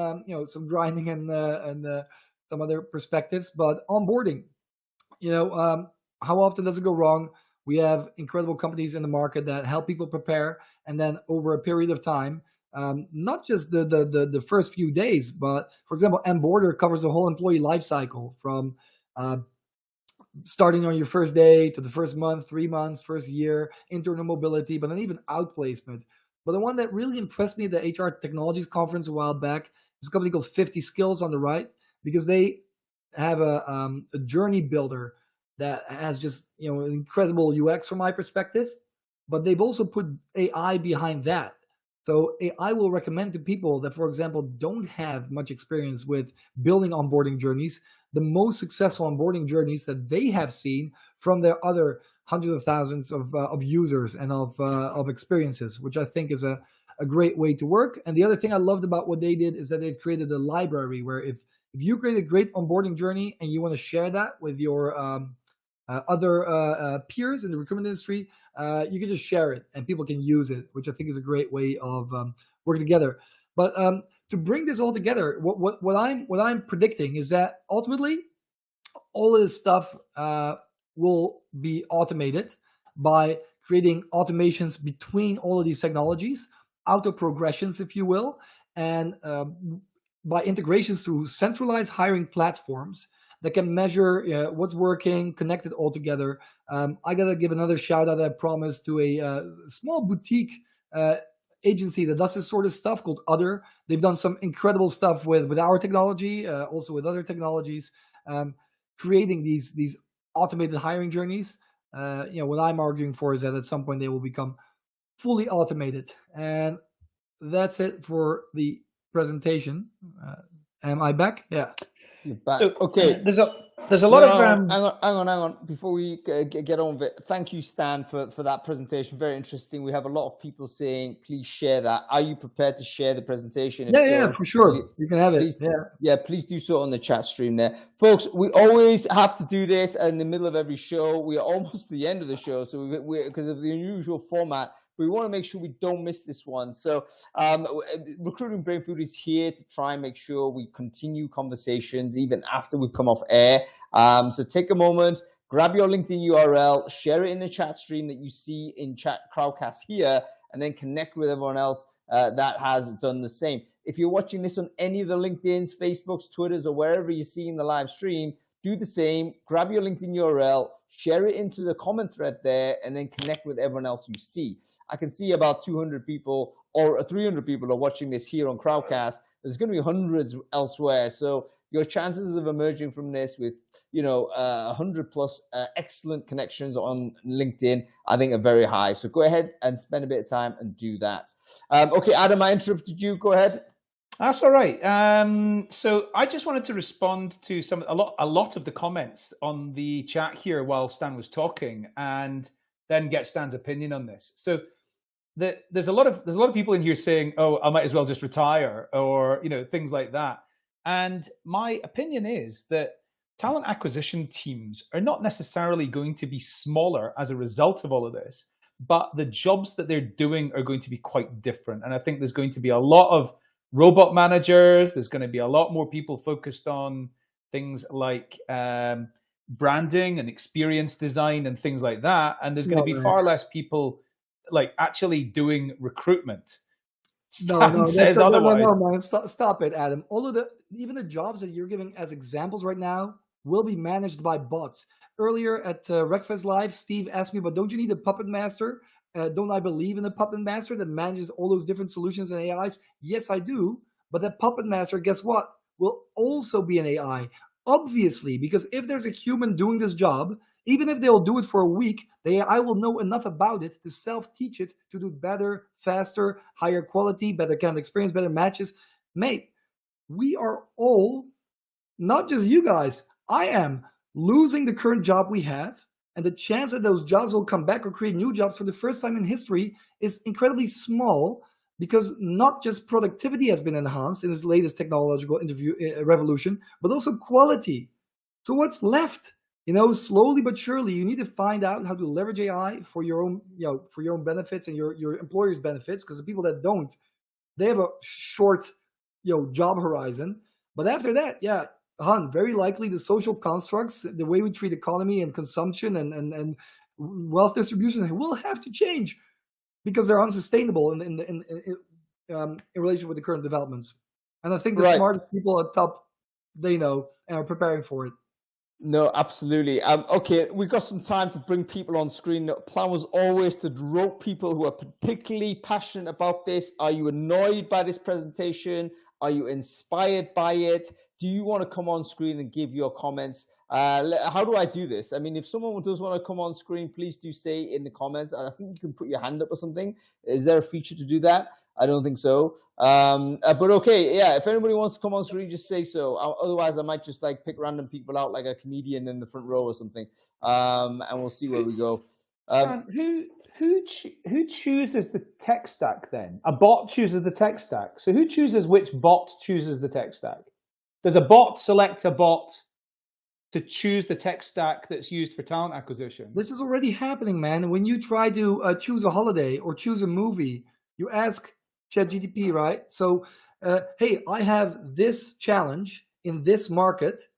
Speaker 4: some grinding and some other perspectives. But onboarding, how often does it go wrong? We have incredible companies in the market that help people prepare, and then over a period of time, not just the first few days, but for example, Onboarder covers the whole employee life cycle, from starting on your first day to the first month, 3 months, first year, internal mobility, but then even outplacement. But the one that really impressed me at the HR Technologies Conference a while back is a company called 50 Skills on the right, because they have a journey builder that has just an incredible UX from my perspective, but they've also put AI behind that. So AI will recommend to people that, for example, don't have much experience with building onboarding journeys, the most successful onboarding journeys that they have seen from their other hundreds of thousands of users and of experiences, which I think is a great way to work. And the other thing I loved about what they did is that they've created a library where if you create a great onboarding journey and you want to share that with your other peers in the recruitment industry, you can just share it and people can use it, which I think is a great way of working together. But to bring this all together, what I'm predicting is that ultimately all of this stuff will be automated by creating automations between all of these technologies, auto progressions, if you will, and by integrations through centralized hiring platforms that can measure what's working, connect it all together. I got to give another shout out, I promise, to a small boutique agency that does this sort of stuff called Other. They've done some incredible stuff with our technology, also with other technologies, creating these automated hiring journeys. What I'm arguing for is that at some point they will become fully automated. And that's it for the presentation. Am I back? Yeah.
Speaker 1: You're back.
Speaker 2: So,
Speaker 1: Okay.
Speaker 2: There's a lot of
Speaker 1: hang on. Before we get on with it, thank you, Stan, for that presentation. Very interesting. We have a lot of people saying, please share that. Are you prepared to share the presentation? If
Speaker 4: Yeah, for sure. You can have it.
Speaker 1: Please do so on the chat stream there. Folks, we always have to do this in the middle of every show. We are almost to the end of the show, so we because of the unusual format, we want to make sure we don't miss this one. So Recruiting Brainfood is here to try and make sure we continue conversations even after we come off air. So take a moment, grab your LinkedIn URL, share it in the chat stream that you see in chat Crowdcast here, and then connect with everyone else that has done the same. If you're watching this on any of the LinkedIns, Facebooks, Twitters, or wherever you're seeing the live stream, do the same. Grab your LinkedIn URL, share it into the comment thread there, and then connect with everyone else you see. I can see about 200 people or 300 people are watching this here on Crowdcast. There's going to be hundreds elsewhere. So your chances of emerging from this with, 100 plus excellent connections on LinkedIn, I think are very high. So go ahead and spend a bit of time and do that. Okay, Adam, I interrupted you. Go ahead.
Speaker 2: That's all right. So I just wanted to respond to a lot of the comments on the chat here while Stan was talking, and then get Stan's opinion on this. So there's a lot of people in here saying, "Oh, I might as well just retire," or things like that. And my opinion is that talent acquisition teams are not necessarily going to be smaller as a result of all of this, but the jobs that they're doing are going to be quite different. And I think there's going to be a lot of robot managers. There's going to be a lot more people focused on things like branding and experience design and things like that. And there's going to be far less people like actually doing recruitment.
Speaker 4: No, man. Stop it, Adam. Even the jobs that you're giving as examples right now will be managed by bots. Earlier at Breakfast Live, Steve asked me, but don't you need a puppet master? Don't I believe in a puppet master that manages all those different solutions and AIs? Yes, I do. But that puppet master, guess what? Will also be an AI. Obviously, because if there's a human doing this job, even if they'll do it for a week, the AI will know enough about it to self-teach it to do better, faster, higher quality, better kind of experience, better matches. Mate, we are all, not just you guys, I am losing the current job we have. And the chance that those jobs will come back or create new jobs for the first time in history is incredibly small, because not just productivity has been enhanced in this latest technological revolution, but also quality. So what's left? Slowly but surely, you need to find out how to leverage AI for your own, for your own benefits and your employer's benefits. Because the people that don't, they have a short, job horizon. But after that, very likely the social constructs, the way we treat economy and consumption and wealth distribution will have to change, because they're unsustainable in relation with the current developments. And I think the smartest people at top, they know and are preparing for it.
Speaker 1: No, absolutely. Okay, we've got some time to bring people on screen. The plan was always to rope people who are particularly passionate about this. Are you annoyed by this presentation? Are you inspired by it? Do you want to come on screen and give your comments? How do I do this? I mean, if someone does want to come on screen, please do say in the comments. I think you can put your hand up or something. Is there a feature to do that? I don't think so. But okay, if anybody wants to come on screen, just say so. Otherwise, I might just pick random people out, like a comedian in the front row or something, and we'll see where we go.
Speaker 2: Stan, who chooses the tech stack then? A bot chooses the tech stack. So who chooses which bot chooses the tech stack? Does a bot select a bot to choose the tech stack that's used for talent acquisition?
Speaker 4: This is already happening, man. When you try to choose a holiday or choose a movie, you ask ChatGPT, right? So, hey, I have this challenge in this market.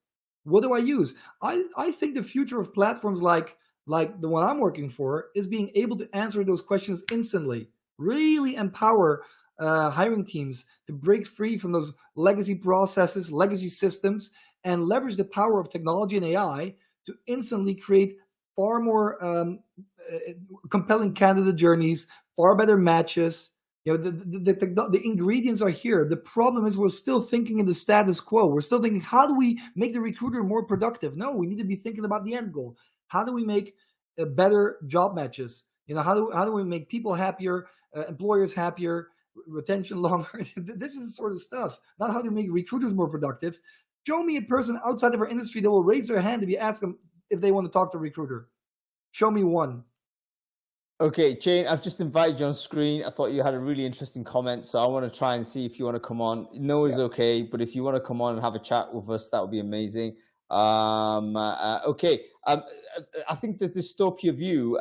Speaker 4: What do I use? I think the future of platforms like the one I'm working for is being able to answer those questions instantly. Really empower hiring teams to break free from those legacy processes, legacy systems, and leverage the power of technology and AI to instantly create far more compelling candidate journeys, far better matches, The ingredients are here. The problem is we're still thinking in the status quo. We're still thinking, how do we make the recruiter more productive? No, we need to be thinking about the end goal. How do we make better job matches? How do we make people happier, employers happier, retention longer? This is the sort of stuff. Not how to make recruiters more productive. Show me a person outside of our industry that will raise their hand if you ask them if they want to talk to a recruiter. Show me one.
Speaker 1: Okay, Jane, I've just invited you on screen. I thought you had a really interesting comment, so I want to try and see if you want to come on. No is okay, but if you want to come on and have a chat with us, that would be amazing. Okay, I think the dystopia view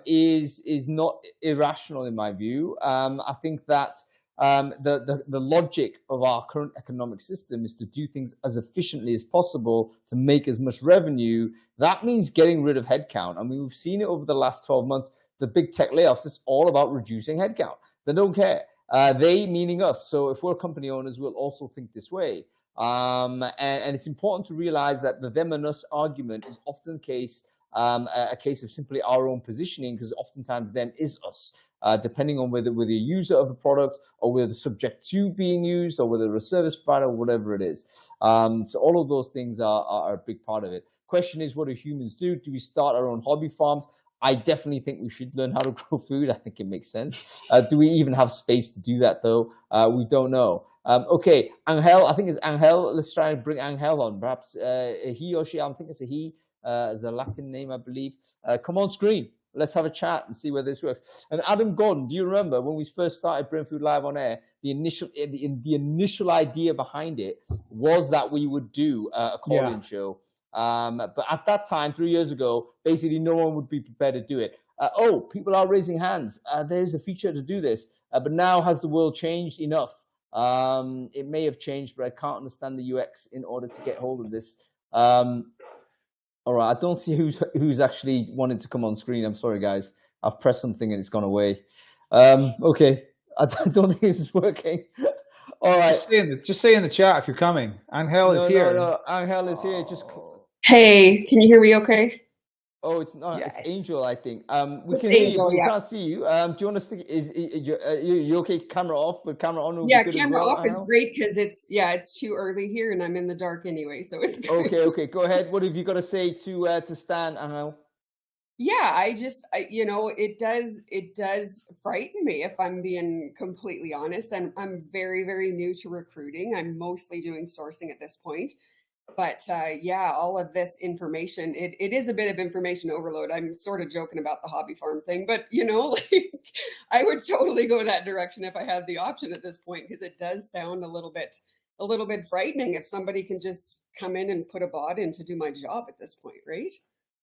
Speaker 1: is not irrational in my view. I think that the logic of our current economic system is to do things as efficiently as possible to make as much revenue. That means getting rid of headcount. I mean, we've seen it over the last 12 months. The big tech layoffs, it's all about reducing headcount. They don't care. They meaning us. So if we're company owners, we'll also think this way. And it's important to realize that the them and us argument is often a case of simply our own positioning, because oftentimes them is us, depending on whether we're the user of the product or we're the subject to being used or whether we're a service provider or whatever it is. So all of those things are a big part of it. Question is, what do humans do? Do we start our own hobby farms? I definitely think we should learn how to grow food. I think it makes sense. Do we even have space to do that, though? We don't know. Okay, Angel, I think it's Angel. Let's try and bring Angel on. Perhaps he or she, I think it's a he, as a Latin name, I believe. Come on screen. Let's have a chat and see whether this works. And Adam Gordon, do you remember when we first started Brainfood Live on air, the initial idea behind it was that we would do a call-in show. But at that time, 3 years ago, basically no one would be prepared to do it. People are raising hands. There's a feature to do this. But now, has the world changed enough? It may have changed, but I can't understand the UX in order to get hold of this. All right, I don't see who's actually wanted to come on screen. I'm sorry, guys. I've pressed something and it's gone away. Okay, I don't think this is working. All right.
Speaker 2: Just say in the chat if you're coming. Angel is here.
Speaker 1: No, Angel is here. Just.
Speaker 5: Hey, can you hear me okay?
Speaker 1: Oh, it's not.
Speaker 5: Yes.
Speaker 1: It's Angel, I think. We
Speaker 5: It's
Speaker 1: can hear
Speaker 5: Angel,
Speaker 1: you. We
Speaker 5: yeah.
Speaker 1: can't see you. Do you want to stick? You okay? Camera off, but camera on. Will
Speaker 5: Yeah,
Speaker 1: be good
Speaker 5: camera
Speaker 1: as well,
Speaker 5: off is
Speaker 1: Angel?
Speaker 5: great because it's too early here and I'm in the dark anyway, so it's great.
Speaker 1: Okay. Go ahead. What have you got to say to Stan, Angel?
Speaker 5: Yeah, it does frighten me if I'm being completely honest. I'm very, very new to recruiting. I'm mostly doing sourcing at this point. But all of this information, it is a bit of information overload. I'm sort of joking about the hobby farm thing, but I would totally go that direction if I had the option at this point, because it does sound a little bit frightening if somebody can just come in and put a bot in to do my job at this point, right?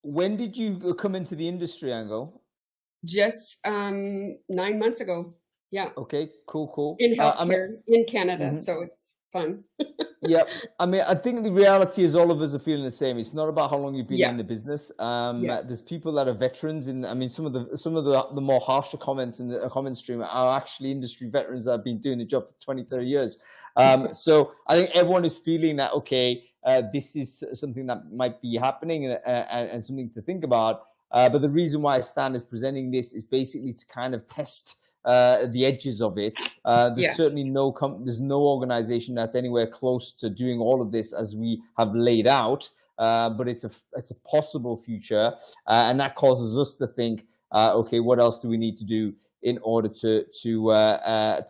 Speaker 1: When did you come into the industry, Angel?
Speaker 5: Just 9 months ago. Yeah.
Speaker 1: Okay, cool.
Speaker 5: In healthcare in Canada, so it's fun.
Speaker 1: Yeah, I mean, I think the reality is all of us are feeling the same. It's not about how long you've been in the business. There's people that are veterans, and I mean, some of the more harsher comments in the comment stream are actually industry veterans that have been doing the job for 20, 30 years. So I think everyone is feeling that, okay, this is something that might be happening and something to think about. But the reason why Stan is presenting this is basically to kind of test the edges of it. There's certainly there's no organization that's anywhere close to doing all of this as we have laid out. But it's a possible future, and that causes us to think, okay, what else do we need to do in order to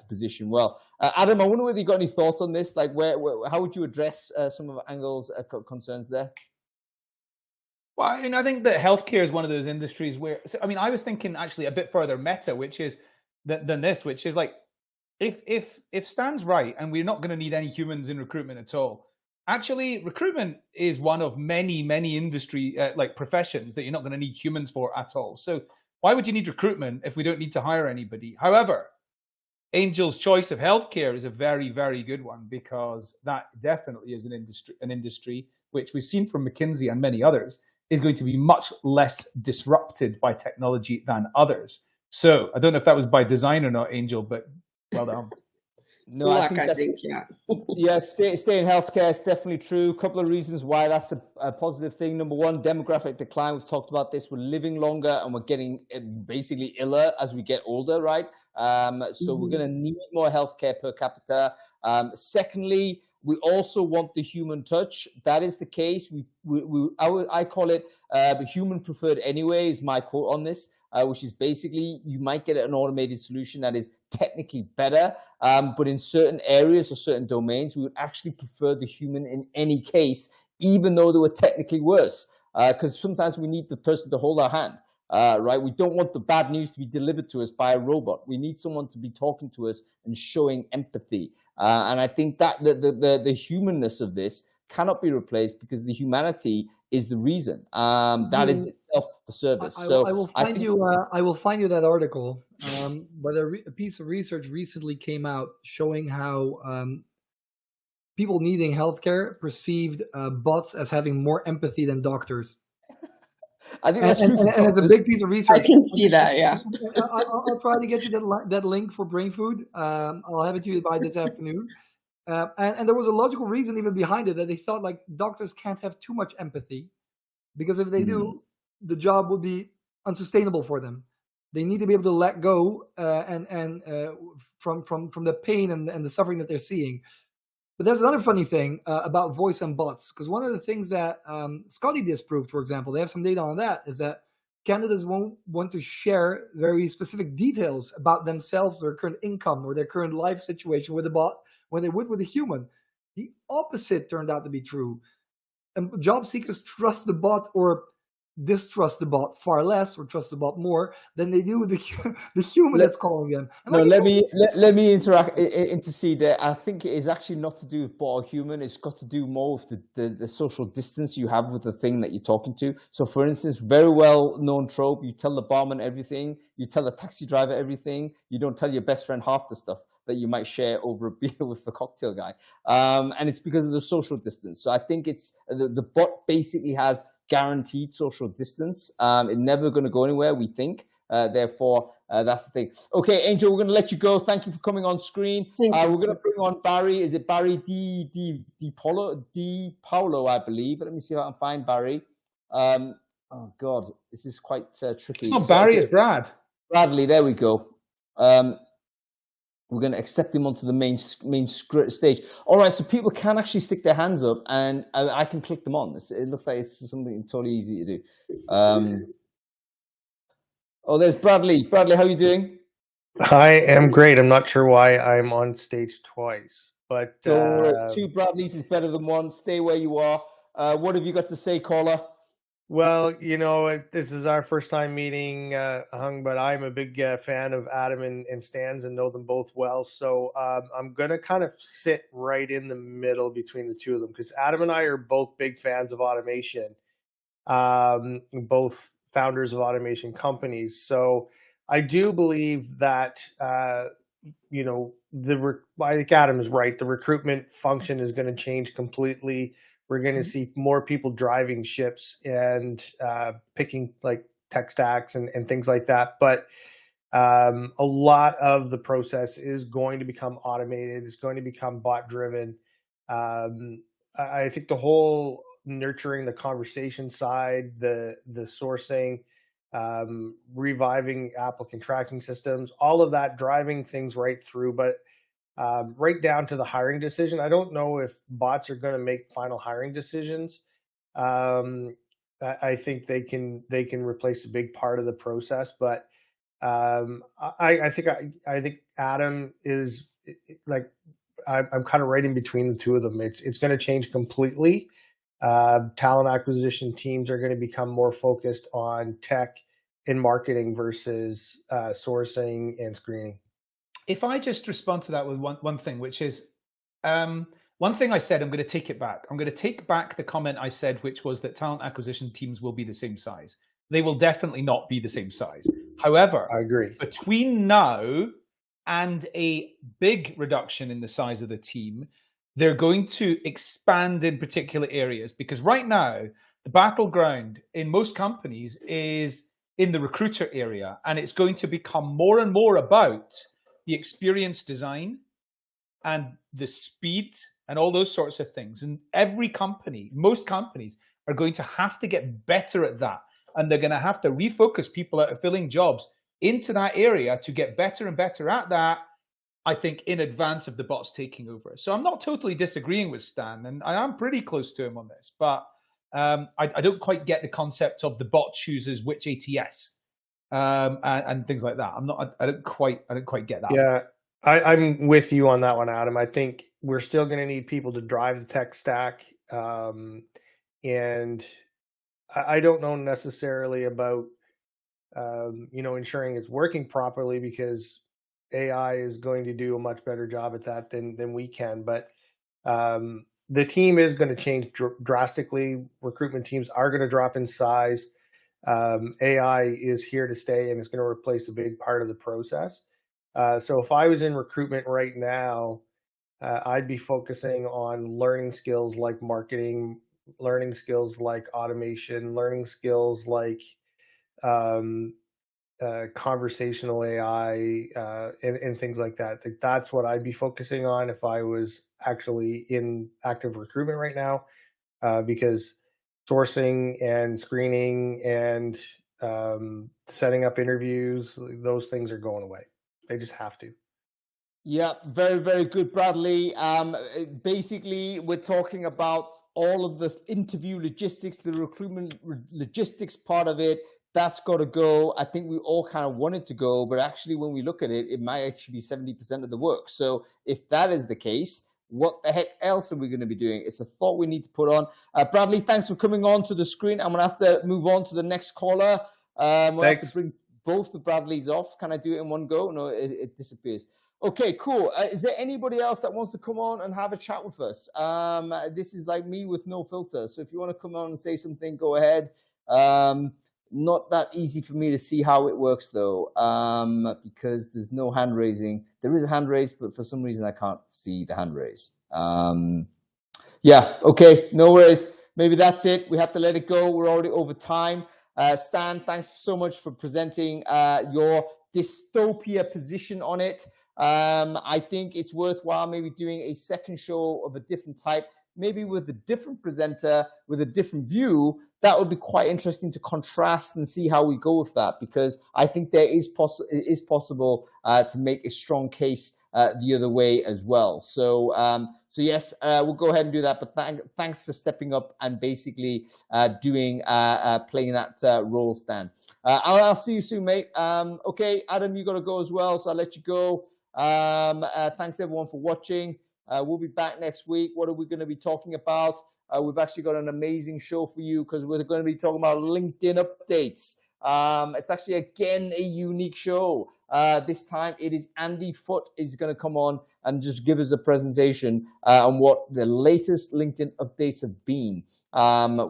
Speaker 1: position well? Adam, I wonder whether you got any thoughts on this. Like, how would you address some of Angel's concerns there?
Speaker 2: Well, I mean, I think that healthcare is one of those industries where, I was thinking actually a bit further meta, which is than this, which is like, if Stan's right and we're not going to need any humans in recruitment at all, actually recruitment is one of many industry like professions that you're not going to need humans for at all. So why would you need recruitment if we don't need to hire anybody? However, Angel's choice of healthcare is a very, very good one, because that definitely is an industry which we've seen from McKinsey and many others is going to be much less disrupted by technology than others. So I don't know if that was by design or not, Angel, but well done.
Speaker 1: No, I think yeah, stay in healthcare is definitely true. A couple of reasons why that's a positive thing. Number one, demographic decline. We've talked about this. We're living longer and we're getting basically iller as we get older, right? So we're going to need more healthcare per capita. Secondly, we also want the human touch. That is the case. I call it human preferred anyway, is my quote on this, which is basically you might get an automated solution that is technically better, but in certain areas or certain domains, we would actually prefer the human in any case, even though they were technically worse, because sometimes we need the person to hold our hand. Right? We don't want the bad news to be delivered to us by a robot. We need someone to be talking to us and showing empathy. And I think that the humanness of this cannot be replaced because the humanity is the reason. That is itself the service.
Speaker 4: I will find you that article. But a piece of research recently came out showing how people needing healthcare perceived bots as having more empathy than doctors.
Speaker 1: I think that's true.
Speaker 4: And it's a big piece of research.
Speaker 5: I can see that, yeah.
Speaker 4: I'll try to get you that link for Brainfood. I'll have it to you by this afternoon. And there was a logical reason even behind it, that they thought like doctors can't have too much empathy, because if they do, the job would be unsustainable for them. They need to be able to let go from the pain and the suffering that they're seeing. But there's another funny thing about voice and bots, because one of the things that Scotty disproved, for example, they have some data on that, is that candidates won't want to share very specific details about themselves, their current income, or their current life situation with a bot when they would with a human. The opposite turned out to be true. And job seekers trust the bot or distrust the bot far less, or trust the bot more than they do the human that's calling them. And
Speaker 1: no, let me intercede there. I think it is actually not to do with bot or human. It's got to do more with the social distance you have with the thing that you're talking to. So, for instance, very well known trope: you tell the barman everything, you tell the taxi driver everything, you don't tell your best friend half the stuff that you might share over a beer with the cocktail guy. And it's because of the social distance. So I think it's the bot basically has guaranteed social distance. It's never going to go anywhere, we think. Therefore, that's the thing. Okay, Angel, we're going to let you go. Thank you for coming on screen. We're going to bring on Barry. Is it Barry D Paolo, I believe. Let me see if I can find Barry. Oh, God, this is quite tricky.
Speaker 2: It's not Barry, it's Brad.
Speaker 1: Bradley, there we go. We're going to accept him onto the main stage. All right, so people can actually stick their hands up, and I can click them on. It looks like it's something totally easy to do. Oh, there's Bradley. Bradley, how are you doing?
Speaker 6: I am great. I'm not sure why I'm on stage twice, but
Speaker 1: two Bradleys is better than one. Stay where you are. What have you got to say, caller?
Speaker 6: Well, you know, this is our first time meeting, Hung, but I'm a big fan of Adam and Stans and know them both well. So I'm going to kind of sit right in the middle between the two of them, because Adam and I are both big fans of automation, both founders of automation companies. So I do believe that, you know, I think Adam is right. The recruitment function is going to change completely. We're going to see more people driving ships and picking like tech stacks and things like that. But a lot of the process is going to become automated. It's going to become bot driven. I think the whole nurturing the conversation side, the sourcing, reviving applicant tracking systems, all of that driving things right through. But right down to the hiring decision. I don't know if bots are going to make final hiring decisions. I think they can replace a big part of the process, but I think Adam is like I'm kind of right in between the two of them. It's going to change completely. Talent acquisition teams are going to become more focused on tech and marketing versus sourcing and screening.
Speaker 2: If I just respond to that with one thing, which is one thing I said, I'm going to take it back. I'm going to take back the comment I said, which was that talent acquisition teams will be the same size. They will definitely not be the same size. However,
Speaker 6: I agree.
Speaker 2: Between now and a big reduction in the size of the team, they're going to expand in particular areas, because right now the battleground in most companies is in the recruiter area, and it's going to become more and more about the experience design and the speed and all those sorts of things. And every company, most companies are going to have to get better at that. And they're going to have to refocus people out of filling jobs into that area to get better and better at that, I think, in advance of the bots taking over. So I'm not totally disagreeing with Stan, and I am pretty close to him on this, but I don't quite get the concept of the bot chooses which ATS and things like that. I don't quite get that.
Speaker 6: Yeah, I'm with you on that one, Adam. I think we're still going to need people to drive the tech stack, and I don't know necessarily about ensuring it's working properly, because AI is going to do a much better job at that than we can. But the team is going to change drastically. Recruitment teams are going to drop in size. AI is here to stay, and it's going to replace a big part of the process. So if I was in recruitment right now, I'd be focusing on learning skills like marketing, learning skills like automation, learning skills like conversational AI, and things like that. That's what I'd be focusing on if I was actually in active recruitment right now, because sourcing and screening and setting up interviews, those things are going away. They just have to.
Speaker 1: Yeah, very, very good, Bradley. Basically, we're talking about all of the interview logistics, the recruitment logistics part of it. That's got to go. I think we all kind of want it to go, but actually, when we look at it, it might actually be 70% of the work. So if that is the case, what the heck else are we going to be doing? It's a thought we need to put on. Bradley, thanks for coming on to the screen. I'm going to have to move on to the next caller. We'll have to bring both the Bradleys off. Can I do it in one go? No, it disappears. Okay, cool. Is there anybody else that wants to come on and have a chat with us? This is like me with no filter. So if you want to come on and say something, go ahead. Not that easy for me to see how it works, though, because there's no hand raising. There is a hand raise, but for some reason, I can't see the hand raise. Yeah, okay, no worries. Maybe that's it. We have to let it go. We're already over time. Stan, thanks so much for presenting your dystopia position on it. I think it's worthwhile maybe doing a second show of a different type, maybe with a different presenter, with a different view. That would be quite interesting to contrast and see how we go with that, because I think it is possible to make a strong case the other way as well. So yes, we'll go ahead and do that. But thanks for stepping up and basically playing that role, Stan. I'll see you soon, mate. Okay, Adam, you got to go as well, so I'll let you go. Thanks everyone for watching. We'll be back next week. What are we going to be talking about? We've actually got an amazing show for you, because we're going to be talking about LinkedIn updates. It's actually, again, a unique show. This time it is Andy Foote is going to come on and just give us a presentation on what the latest LinkedIn updates have been.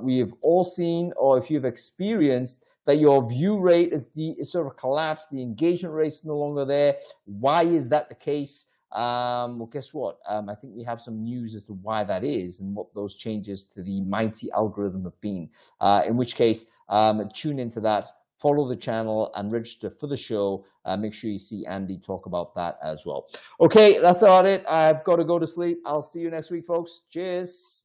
Speaker 1: We have all seen, or if you've experienced, that your view rate is sort of collapsed. The engagement rate is no longer there. Why is that the case? Well, guess what? I think we have some news as to why that is and what those changes to the mighty algorithm have been. In which case, tune into that, follow the channel, and register for the show. Make sure you see Andy talk about that as well. Okay, that's about it. I've got to go to sleep. I'll see you next week, folks. Cheers.